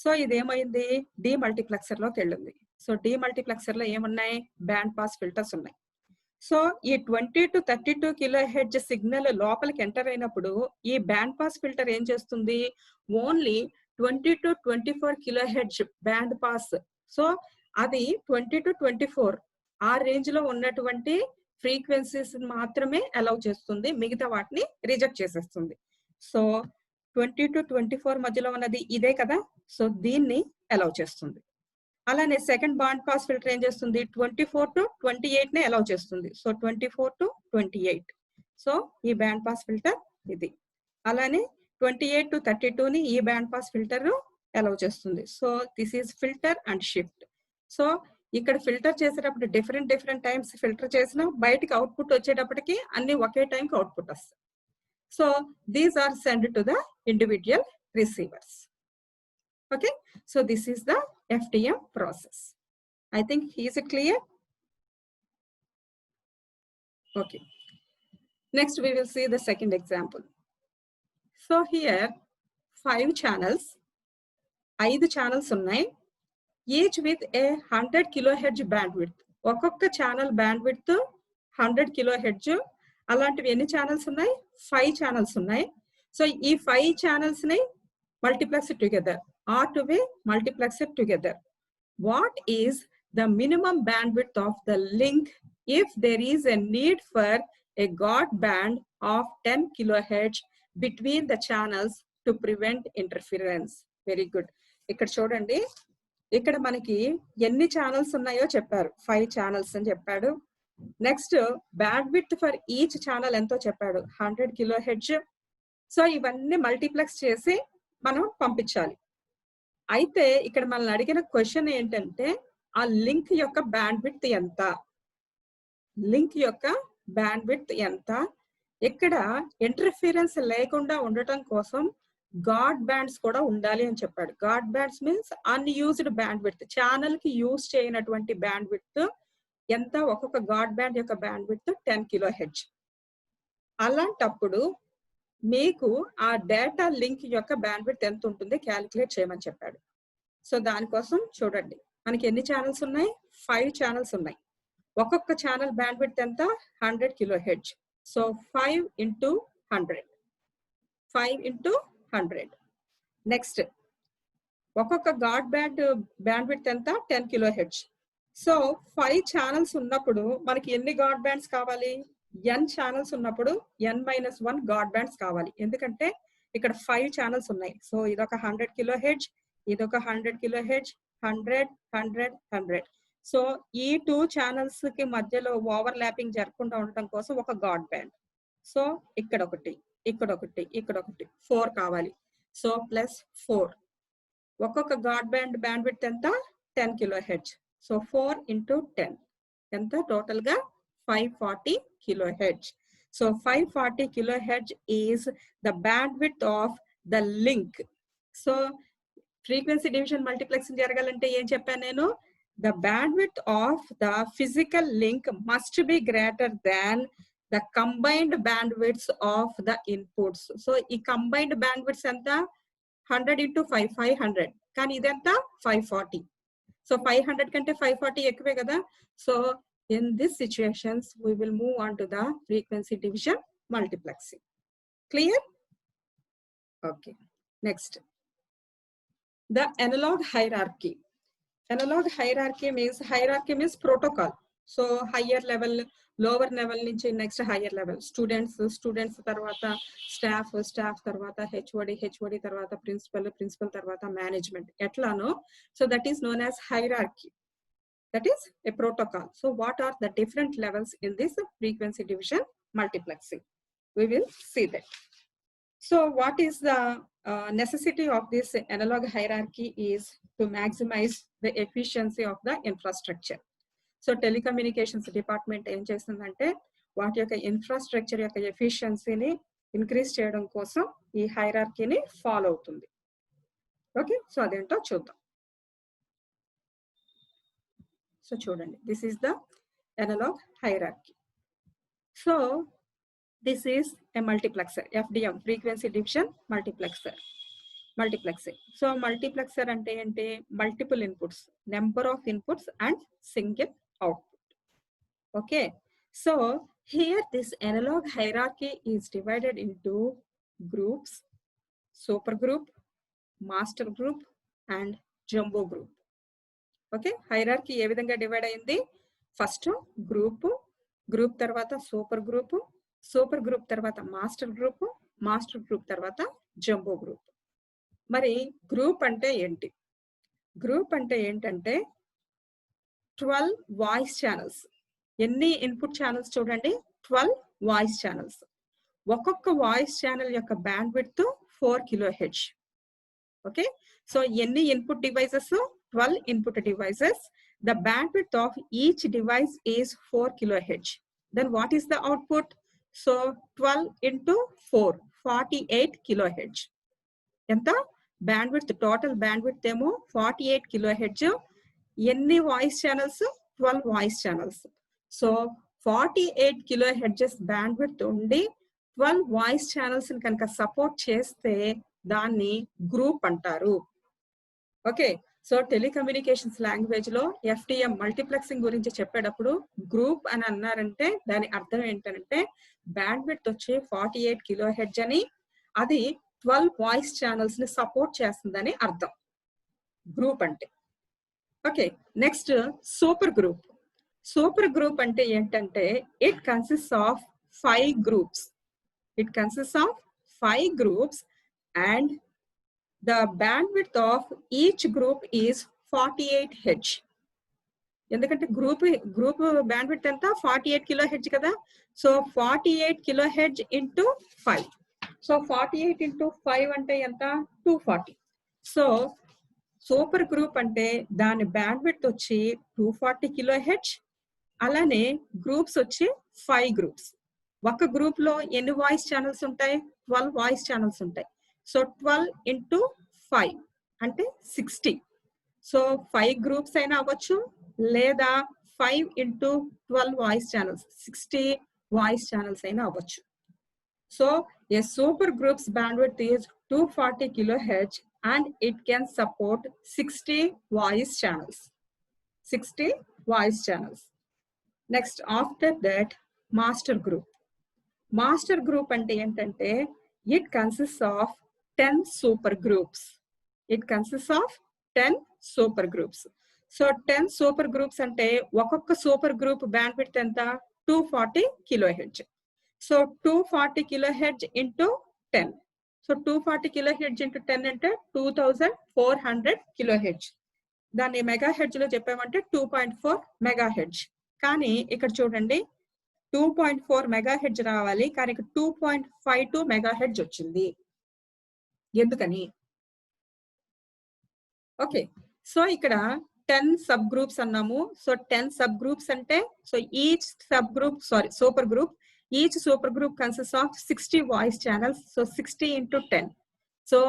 సో ఇదేమైంది, డిమల్టీప్లెక్సర్ లోకి వెళ్ళింది. సో డిమల్టీప్లెక్సర్ లో ఏమున్నాయి, బ్యాండ్ పాస్ ఫిల్టర్స్ ఉన్నాయి. సో ఈ 20 to 32 kHz సిగ్నల్ లోపలికి ఎంటర్ అయినప్పుడు ఈ బ్యాండ్ పాస్ ఫిల్టర్ ఏం చేస్తుంది, only 20 to 24 kHz band pass. So అది 20 to 24 ఆ రేంజ్ లో ఉన్నటువంటి ఫ్రీక్వెన్సీస్ మాత్రమే అలౌ చేస్తుంది, మిగతా వాటిని రిజెక్ట్ చేసేస్తుంది. సో 20 to 24 మధ్యలో ఉన్నది ఇదే కదా, సో దీన్ని అలౌ చేస్తుంది. అలానే సెకండ్ బాండ్ పాస్ ఫిల్టర్ ఏం చేస్తుంది, 24 to 28 నే అలౌ చేస్తుంది. సో 24 to 28, సో ఈ బ్యాండ్ పాస్ ఫిల్టర్ ఇది. అలానే 28 to 32 ని ఈ బ్యాండ్ పాస్ ఫిల్టర్ అలౌ చేస్తుంది. So this is filter and shift. So ఇక్కడ ఫిల్టర్ చేసేటప్పుడు డిఫరెంట్ టైమ్స్ ఫిల్టర్ చేసినా బయటికి అవుట్పుట్ వచ్చేటప్పటికి అన్ని ఒకే టైంకి అవుట్పుట్ వస్తాయి. So these are send to the individual receivers. Okay, so this is the FDM process. I think is it clear? Okay, next we will see the second example. So here 5 channels, 5 channels ఉన్నాయి, each with a 100 kHz bandwidth. ఒక్కొక్క channel bandwidth 100 kHz. అలాంటివి ఎన్ని channels ఉన్నాయి, 5 channels ఉన్నాయి. So ఈ 5 channels ని multiplex together or to be multiplexed together. What is the minimum bandwidth of the link if there is a need for a guard band of 10 kHz between the channels to prevent interference? Very good. ఇక్కడ చూడండి, ఇక్కడ మనకి ఎన్ని channels ఉన్నాయో చెప్పారు, 5 channels అని చెప్పాడు. Next band width for each channel ఎంతో చెప్పాడు, 100 kHz. సో ఇవన్నీ మల్టీప్లెక్స్ చేసి మనం పంపించాలి. అయితే ఇక్కడ మనల్ని అడిగిన క్వశ్చన్ ఏంటంటే ఆ లింక్ యొక్క బ్యాండ్ విడ్త్ ఎంత, లింక్ యొక్క బ్యాండ్ విడ్త్ ఎంత. ఇక్కడ ఇంటర్ఫిరెన్స్ లేకుండా ఉండటం కోసం గాడ్ బ్యాండ్స్ కూడా ఉండాలి అని చెప్పాడు. God bands means unused band width, channel కి యూజ్ చేయనటువంటి బ్యాండ్ విడ్త్ ఎంత, ఒక్కొక్క గాడ్ బ్యాండ్ యొక్క బ్యాండ్ విడ్త్ 10 kHz. అలాంటప్పుడు మీకు ఆ డేటా లింక్ యొక్క బ్యాండ్ విడ్త్ ఎంత ఉంటుంది క్యాలిక్యులేట్ చేయమని చెప్పాడు. సో దానికోసం చూడండి, మనకి ఎన్ని ఛానల్స్ ఉన్నాయి, 5 ఛానల్స్ ఉన్నాయి. ఒక్కొక్క ఛానల్ బ్యాండ్ విడ్త్ ఎంత, 100 kHz. So 5 into 100, 5 into 100. Next ఒక్కొక్క గాడ్ బ్యాండ్ విడ్త్ ఎంత 10 కిలో హెడ్జ్. సో 5 ఛానల్స్ ఉన్నప్పుడు మనకి ఎన్ని గాడ్ బ్యాండ్స్ కావాలి? n ఛానల్స్ ఉన్నప్పుడు n-1 గాడ్ బ్యాండ్స్ కావాలి. ఎందుకంటే ఇక్కడ 5 ఛానల్స్ ఉన్నాయి. సో ఇదొక 100 కిలో హెడ్జ్, ఇదొక 100 కిలో హెడ్జ్, 100 100 100. సో ఈ 2 ఛానల్స్ కి మధ్యలో ఓవర్ ల్యాపింగ్ జరగకుండా ఉండటం కోసం ఒక గాడ్ బ్యాండ్. సో ఇక్కడ ఒకటి, ఇక్కడ ఒకటి, ఇక్కడ ఒకటి, 4 కావాలి. So plus 4. ఒక్కొక్క గాడ్ బ్యాండ్ విడ్త్ ఎంత? 10 కిలో హెడ్జ్. సో 4 into 10 ఎంత? టోటల్ గా 540 kilohertz. So 540 kilohertz is the bandwidth of the link. So frequency division multiplexing జరగాలంటే ఏం చెప్పాను నేను? The bandwidth of the physical link must be greater than the combined bandwidths of the inputs. So ఈ combined bandwidths ఎంత? 100 into 5 500. కానీ ఇదంతా 540. So 500 కంటే 540 ఎక్కువే కదా. So in these situations we will move on to the frequency division multiplexing. Clear? Okay. Next, the analog hierarchy. Analog hierarchy means protocol. So higher level, lower level నుంచి next higher level. Students తర్వాత staff తర్వాత HOD తర్వాత principal తర్వాత management. ఎట్లానో, so that is known as hierarchy. That is a protocol. So what are the different levels in this frequency division multiplexing? We will see that. So what is the necessity of this analog hierarchy is to maximize the efficiency of the infrastructure. So telecommunications department ఏం చేస్తుందంటే వాటి యొక్క infrastructure యొక్క ఎఫిషియన్సీని increase చేయడం కోసం ఈ హైరార్కీని follow అవుతుంది. ఓకే, సో అదేంటో చూద్దాం. సో చూడండి, this is the analogue hierarchy. So this is a multiplexer, FDM frequency division multiplexing. So multiplexer అంటే ఏంటి? Multiple inputs, number of inputs and single output. Okay, so here this analogue hierarchy is divided into groups, super group, master group and jumbo group. Okay, hierarchy ఏ విధంగా divide అయింది? First group తర్వాత super group తర్వాత master group తర్వాత jumbo group. మరి group అంటే ఏంటి? Group అంటే ఏంటంటే 12 వాయిస్ ఛానల్స్. ఎన్ని ఇన్పుట్ ఛానల్స్ చూడండి? 12 వాయిస్ ఛానల్స్. ఒక్కొక్క వాయిస్ ఛానల్ యొక్క band width 4 kilo hedge. Okay, so ఎన్ని input devices? 12 input devices. The bandwidth of each device is 4 kilohertz. Then what is the output? So 12 into 4, 48 kilohertz. Enta bandwidth, total bandwidth emo 48 kilohertz. Any voice channels? 12 voice channels. So 48 kilohertz bandwidth undi 12 voice channels in kanaka support cheste danni group antaru. Okay, so telecommunications language లో FDM multiplexing గురించి చెప్పేటప్పుడు group అని అన్నారంటే దాని అర్థం ఏంటంటే band width వచ్చి 48 kilo hedge అని, అది 12 వాయిస్ ఛానల్స్ ని సపోర్ట్ చేస్తుందని అర్థం గ్రూప్ అంటే. ఓకే, నెక్స్ట్ సూపర్ గ్రూప్ అంటే ఏంటంటే it consist of 5 groups and the bandwidth of each group is 48 Hz. ఎందుకంటే గ్రూప్ బ్యాండ్విడ్త్ ఎంత? 48 కిలో హెడ్జ్ కదా. So 48 kilo hedge into 5. So 48 into 5 అంటే ఎంత? 240. సో సూపర్ గ్రూప్ అంటే దాని బ్యాండ్విడ్త్ వచ్చి 240 కిలో హెడ్జ్. అలానే గ్రూప్స్ వచ్చి 5 గ్రూప్స్. ఒక గ్రూప్ లో ఎన్ని వాయిస్ ఛానల్స్ ఉంటాయి? 12 వాయిస్ ఛానల్స్ ఉంటాయి. సో 12 into 5 అంటే 60. సో 5 గ్రూప్స్ అయినా అవ్వచ్చు, లేదా 5 into 12 voice channels 60 voice channels అయినా అవ్వచ్చు. So a super group's bandwidth is 240 kilohertz and it can support 60 voice channels. Next, after that, master group అంటే ఏంటంటే it consists of 10 super groups. 10 super groups. So 10 super groups అంటే ఒక్కొక్క super group bandwidth width ఎంత? 240 kilo hertz. So 240 kilo hertz into 10. So 240 kilo hertz into 10 అంటే 2400 kilo hertz. దాన్ని mega hertz లో చెప్పామంటే 2.4 mega hertz. కానీ ఇక్కడ చూడండి 2.4 మెగా హెర్ట్జ్ రావాలి, కానీ ఇక్కడ 2.52 మెగా హెర్ట్జ్ వచ్చింది. ఎందుకని? ఓకే, సో ఇక్కడ 10 సబ్ గ్రూప్స్ అన్నాము. సో 10 సబ్ గ్రూప్స్ అంటే so each sub group super group, each super group consist of 60 voice channels. So 60 into 10, so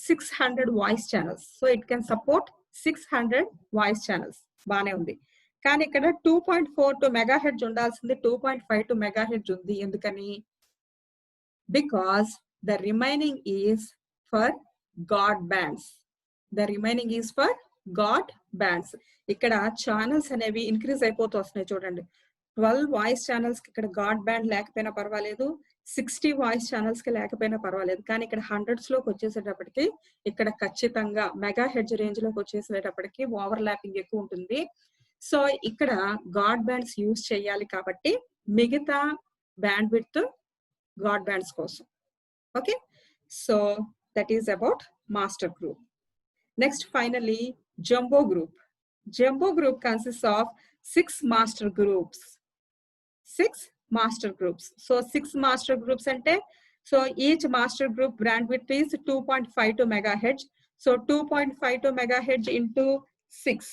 600 voice channels. So it can support 600 voice channels. బానే ఉంది. కానీ ఇక్కడ 2.42 mega hertz ఉండాల్సింది 2.52 mega hertz ఉంది. ఎందుకని? Because the remaining is for God bands. The remaining is for God bands. ఇక్కడ channels అనేవి increase అయిపోతూ వస్తున్నాయి చూడండి. 12 వాయిస్ ఛానల్స్ కి ఇక్కడ గాడ్ బ్యాండ్ లేకపోయినా పర్వాలేదు, 60 వాయిస్ ఛానల్స్ కి లేకపోయినా పర్వాలేదు. కానీ ఇక్కడ హండ్రెడ్స్ లోకి వచ్చేసేటప్పటికి ఇక్కడ ఖచ్చితంగా మెగా హెర్ట్జ్ రేంజ్ లోకి వచ్చేసేటప్పటికి ఓవర్ ల్యాపింగ్ ఎక్కువ ఉంటుంది. సో ఇక్కడ గాడ్ బ్యాండ్స్ యూజ్ చేయాలి కాబట్టి మిగతా బ్యాండ్ విడ్త్ గాడ్ బ్యాండ్స్ కోసం. Okay, so that is about master group. Next finally jumbo group. Jumbo group consist of 6 master groups. 6 master groups. So 6 master groups అంటే so each master group bandwidth is ఈస్ 2.52 megahertz. So 2.52 megahertz into 6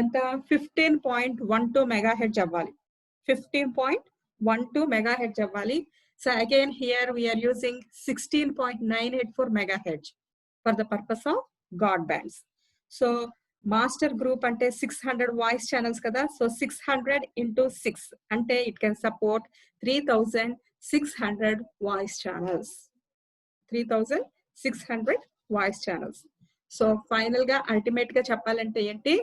ఎంత? 15.12 megahertz అవ్వాలి. 15.12 megahertz అవ్వాలి. So again here we're using 16.984 megahertz for the purpose of God bands. So master group అంటే 600 voice channels కదా. So 600 into 6 అంటే it can support 3600 voice channels. 3600 voice channels. So final గా ultimate గా చెప్పాలంటే ఏంటి?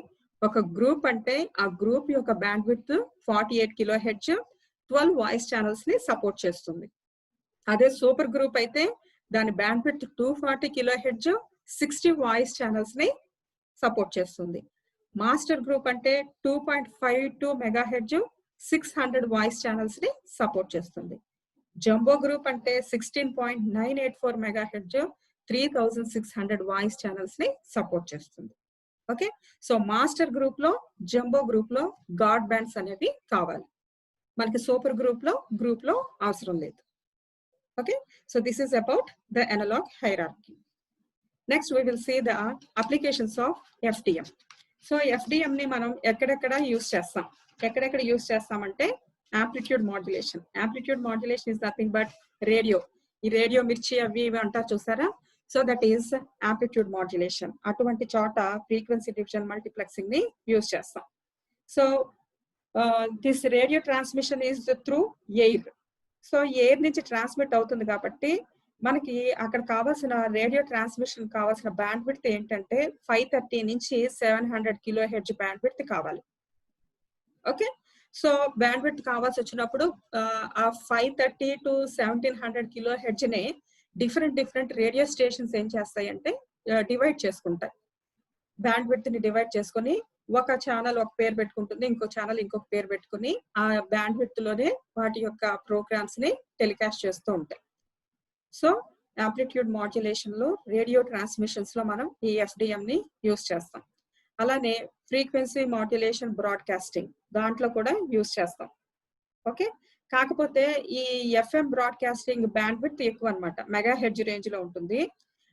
ఒక group అంటే ఆ గ్రూప్ యొక్క band width 48 kilo hertz, 12 voice channels ని సపోర్ట్ చేస్తుంది. అదే సూపర్ గ్రూప్ అయితే దాని band width 240 kilo hertz, 60 voice channels ని సపోర్ట్ చేస్తుంది. మాస్టర్ గ్రూప్ అంటే 2.52 మెగా హెర్ట్జ్, 600 వాయిస్ ఛానల్స్ ని సపోర్ట్ చేస్తుంది. జంబో గ్రూప్ అంటే 16.984 మెగా హెర్ట్జ్, 3600 వాయిస్ ఛానల్స్ ని సపోర్ట్ చేస్తుంది. ఓకే, సో మాస్టర్ గ్రూప్ లో జంబో గ్రూప్ లో గాడ్ బ్యాండ్స్ అనేవి కావాలి మనకి. సూపర్ గ్రూప్ లో అవసరం లేదు. Okay, so this is about the analogue hierarchy. Next we will see the applications of FDM. So FDM ని మనం ఎక్కడెక్కడ యూస్ చేస్తాం? ఎక్కడెక్కడ యూస్ చేస్తామంటే amplitude modulation. Amplitude modulation is nothing but radio. ఈ రేడియో మిర్చి అవి ఇవి అంటారు చూసారా? So that is amplitude modulation. అటువంటి చోట ఫ్రీక్వెన్సీ డివిజన్ మల్టీప్లెక్సింగ్ ని యూజ్ చేస్తాం. So this radio transmission is through air. So air నుంచి ట్రాన్స్మిట్ అవుతుంది కాబట్టి మనకి అక్కడ కావాల్సిన రేడియో ట్రాన్స్మిషన్ కావాల్సిన బ్యాండ్ విడ్త్ ఏంటంటే 530 నుంచి 700 కిలో హెర్ట్జ్ బ్యాండ్ విడ్త్ కావాలి. ఓకే, సో బ్యాండ్ విడ్త్ కావాల్సి వచ్చినప్పుడు ఆ 530 to 1700 కిలో హెర్ట్జ్ నే డిఫరెంట్ రేడియో స్టేషన్స్ ఏం చేస్తాయంటే డివైడ్ చేసుకుంటాయి. బ్యాండ్ విడ్త్ ని డివైడ్ చేసుకుని ఒక ఛానల్ ఒక పేరు పెట్టుకుంటుంది, ఇంకో ఛానల్ ఇంకొక పేరు పెట్టుకుని ఆ బ్యాండ్ విడ్త్ లోనే వాటి యొక్క ప్రోగ్రామ్స్ ని టెలికాస్ట్ చేస్తూ ఉంటాయి. సో యాంప్లిట్యూడ్ మాడ్యులేషన్ లో రేడియో ట్రాన్స్మిషన్స్ లో మనం ఈ FDM ని యూస్ చేస్తాం. అలానే ఫ్రీక్వెన్సీ మాడ్యులేషన్ బ్రాడ్కాస్టింగ్ దాంట్లో కూడా యూస్ చేస్తాం. ఓకే, కాకపోతే ఈ FM బ్రాడ్కాస్టింగ్ బ్యాండ్ విడ్త్ ఎక్కువ అనమాట, మెగా హెర్ట్జ్ రేంజ్ లో ఉంటుంది.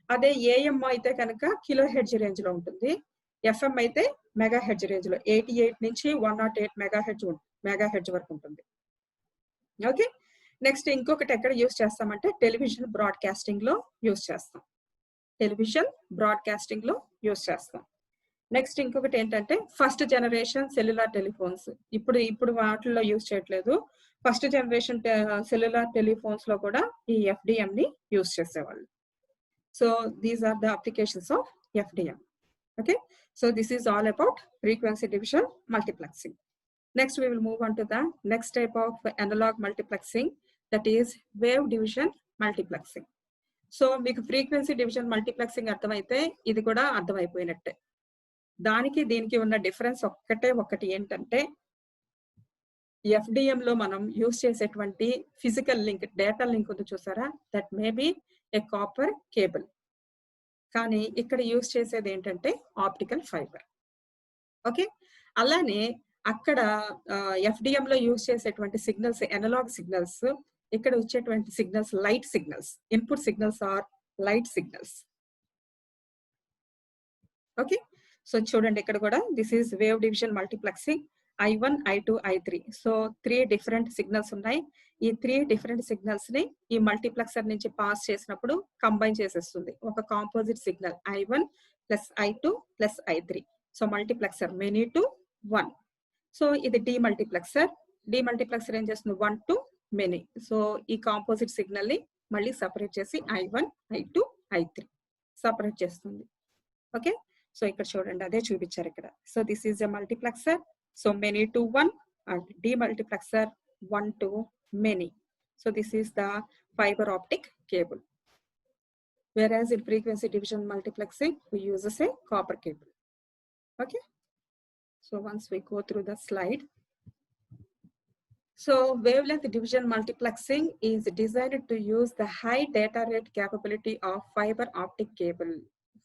అదే AM అయితే కనుక కిలో హెర్ట్జ్ రేంజ్ లో ఉంటుంది. FM అయితే మెగా హెర్ట్జ్ రేంజ్ లో 88 నుంచి 108 మెగా హెర్ట్జ్ వరకు ఉంటుంది. ఓకే, నెక్స్ట్ ఇంకొకటి ఎక్కడ యూస్ చేస్తామంటే టెలివిజన్ బ్రాడ్కాస్టింగ్ లో యూస్ చేస్తాం. టెలివిజన్ బ్రాడ్కాస్టింగ్ లో యూస్ చేస్తాం. నెక్స్ట్ ఇంకొకటి ఏంటంటే ఫస్ట్ జనరేషన్ సెల్యులార్ టెలిఫోన్స్. ఇప్పుడు వాటిల్లో యూస్ చేయట్లేదు. ఫస్ట్ జనరేషన్ సెల్యులార్ టెలిఫోన్స్ లో కూడా ఈ FDM ని యూస్ చేసేవాళ్ళు. So these are the applications of FDM. Okay, so this is all about frequency division multiplexing. Next we will move on to the next type of analog multiplexing, that is wave division multiplexing. So మీకు frequency division multiplexing అర్థమైతే ఇది కూడా అర్థమైపోయినట్టే. దానికి దీనికి ఉన్న difference ఒకటి ఏంటంటే FDM లో మనం యూజ్ చేసేటువంటి ఫిజికల్ లింక్, డేటా లింక్ ఉంది చూసారా, that may be A copper cable. కానీ ఇక్కడ యూజ్ చేసేది ఏంటంటే ఆప్టికల్ ఫైబర్. ఓకే, అలానే అక్కడ FDM లో యూజ్ చేసేటువంటి సిగ్నల్స్ అనలాగ్ సిగ్నల్స్, ఇక్కడ వచ్చేటువంటి signals light signals. Input signals are light signals. Okay, so చూడండి ఇక్కడ కూడా this is wave division multiplexing I1, I2, I3. సో 3 డిఫరెంట్ సిగ్నల్స్ ఉన్నాయి. ఈ 3 డిఫరెంట్ సిగ్నల్స్ ని ఈ మల్టీప్లెక్సర్ నుంచి పాస్ చేసినప్పుడు కంబైన్ చేసేస్తుంది ఒక composite signal I1 plus I2 plus I3. So multiplexer many to 1. So ఇది డీమల్టీప్లెక్సర్. డీమల్టీప్లెక్సర్ ఏం చేస్తుంది 1 టు మెనీ. సో ఈ కాంపోజిట్ సిగ్నల్ ని మళ్ళీ సపరేట్ చేసి I1, I2, I3 సపరేట్ చేస్తుంది. ఓకే, సో ఇక్కడ చూడండి అదే చూపించారు ఇక్కడ. So this is a multiplexer. So many to 1 and demultiplexer 1 to many. So this is the fiber optic cable. Whereas in frequency division multiplexing, we use a copper cable. Okay. So once we go through the slide. So wavelength division multiplexing is designed to use the high data rate capability of fiber optic cable.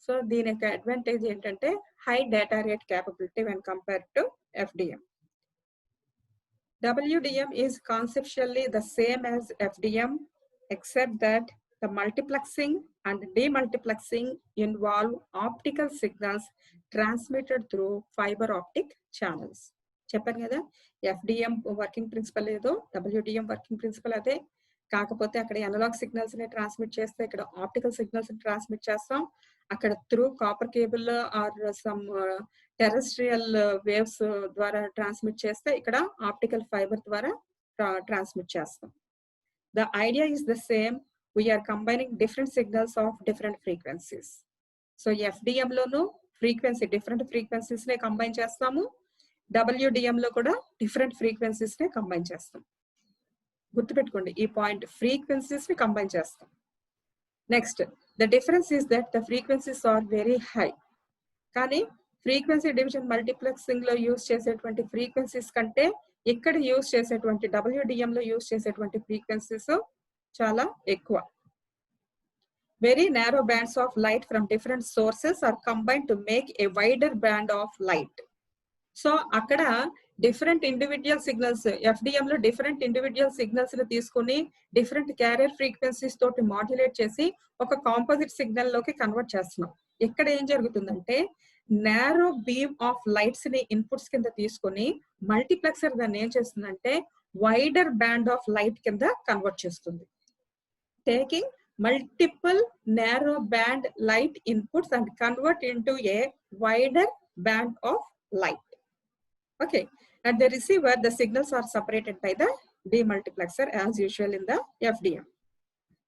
So దీని యొక్క advantage ఏంటంటే high data rate capability when compared to FDM. WDM is conceptually the same as FDM, except that the multiplexing and demultiplexing involve optical signals transmitted through fiber optic channels. చెప్పాను కదా, FDM working principle ఏదో WDM working principle అదే. కాకపోతే అక్కడ analogue signals ని transmit చేస్తే ఇక్కడ optical signals ని ట్రాన్స్మిట్ చేస్తాం. అక్కడ through copper cable or some terrestrial waves ద్వారా ట్రాన్స్మిట్ చేస్తే ఇక్కడ ఆప్టికల్ ఫైబర్ ద్వారా ట్రాన్స్మిట్ చేస్తాం. The idea is the same. We are combining different signals of different frequencies. So FDM లోను ఫ్రీక్వెన్సీ డిఫరెంట్ ఫ్రీక్వెన్సీస్ నే కంబైన్ చేస్తాము. WDM లో కూడా డిఫరెంట్ ఫ్రీక్వెన్సీస్ నే కంబైన్ చేస్తాం. గుర్తుపెట్టుకోండి ఈ పాయింట్, ఫ్రీక్వెన్సీస్ ని కంబైన్ చేస్తాం. Next, the difference is that the frequencies are very high. కానీ ఫ్రీక్వెన్సీ డివిజన్ మల్టీప్లెక్సింగ్ లో యూజ్ చేసేటువంటి ఫ్రీక్వెన్సీస్ కంటే ఇక్కడ యూజ్ చేసేటువంటి WDM లో యూజ్ చేసేటువంటి ఫ్రీక్వెన్సీస్ చాలా ఎక్కువ. Very narrow bands of light from different sources are combined to make a wider band of light. So అక్కడ డిఫరెంట్ ఇండివిజువల్ సిగ్నల్స్, FDM లో డిఫరెంట్ ఇండివిజువల్ సిగ్నల్స్ ని తీసుకుని డిఫరెంట్ క్యారియర్ ఫ్రీక్వెన్సీస్ తోటి modulate చేసి ఒక కాంపోజిట్ సిగ్నల్ లోకి convert చేస్తున్నాం. ఇక్కడ ఏం జరుగుతుందంటే నారో బీమ్ ఆఫ్ లైట్స్ ని ఇన్పుట్స్ కింద తీసుకుని మల్టీప్లెక్సర్ దాన్ని ఏం చేస్తుందంటే వైడర్ బ్యాండ్ ఆఫ్ లైట్ కింద కన్వర్ట్ చేస్తుంది. Taking multiple narrow band light inputs and convert into A wider band of light. Okay, at the receiver the signals are separated by the demultiplexer as usual in the FDM.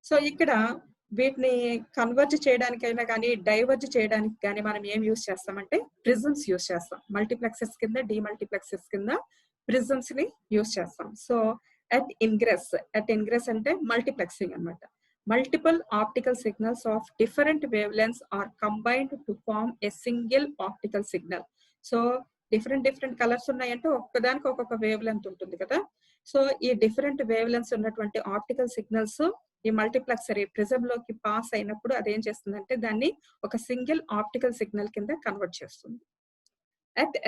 So ఇక్కడ వీటిని converge చేయడానికైనా కానీ diverge చేయడానికి కానీ మనం ఏం use చేస్తామంటే prisms use చేస్తాం. మల్టీప్లెక్సర్స్ కింద డీమల్టీప్లెక్సర్స్ కింద ప్రిజమ్స్ ని యూజ్ చేస్తాం. సో అట్ ఇంగ్రెస్ అంటే మల్టీప్లెక్సింగ్ అన్నమాట. Multiple optical signals of different wavelengths are combined to form a single optical signal. So different colours ఉన్నాయంటే ఒక్కదానికి ఒక్కొక్క వేవ్ లెంత్ ఉంటుంది కదా. సో ఈ డిఫరెంట్ వేవ్ లెంత్స్ ఉన్నటువంటి ఆప్టికల్ సిగ్నల్స్ ఈ మల్టీప్లెక్సర్ ఈ ప్రిజమ్ లోకి పాస్ అయినప్పుడు అదేం చేస్తుందంటే దాన్ని ఒక సింగిల్ ఆప్టికల్ సిగ్నల్ కింద కన్వర్ట్ చేస్తుంది. అట్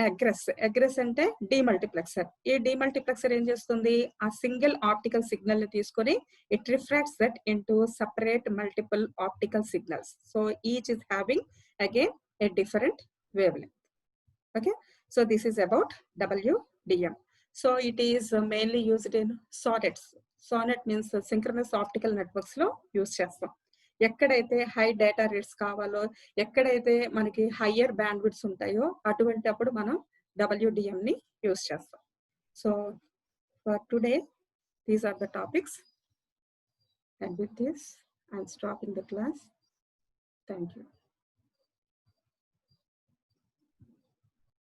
అగ్రెస్ అంటే డీమల్టీప్లెక్సర్. ఈ డీమల్టీప్లెక్సర్ ఏం చేస్తుంది, ఆ సింగిల్ ఆప్టికల్ సిగ్నల్ ని తీసుకొని it refracts that into separate multiple optical signals. So each is having again a different wave length. Okay, so this is about WDM. So it is mainly used in sonnets. Sonnet means synchronous optical networks లో use చేస్తాం. ఎక్కడైతే high data rates కావాలో, ఎక్కడైతే మనకి higher band విడ్స్ ఉంటాయో అటువంటి అప్పుడు మనం WDM ని యూజ్ చేస్తాం. So for today these are the topics, and with this I'm stopping the class. Thank you.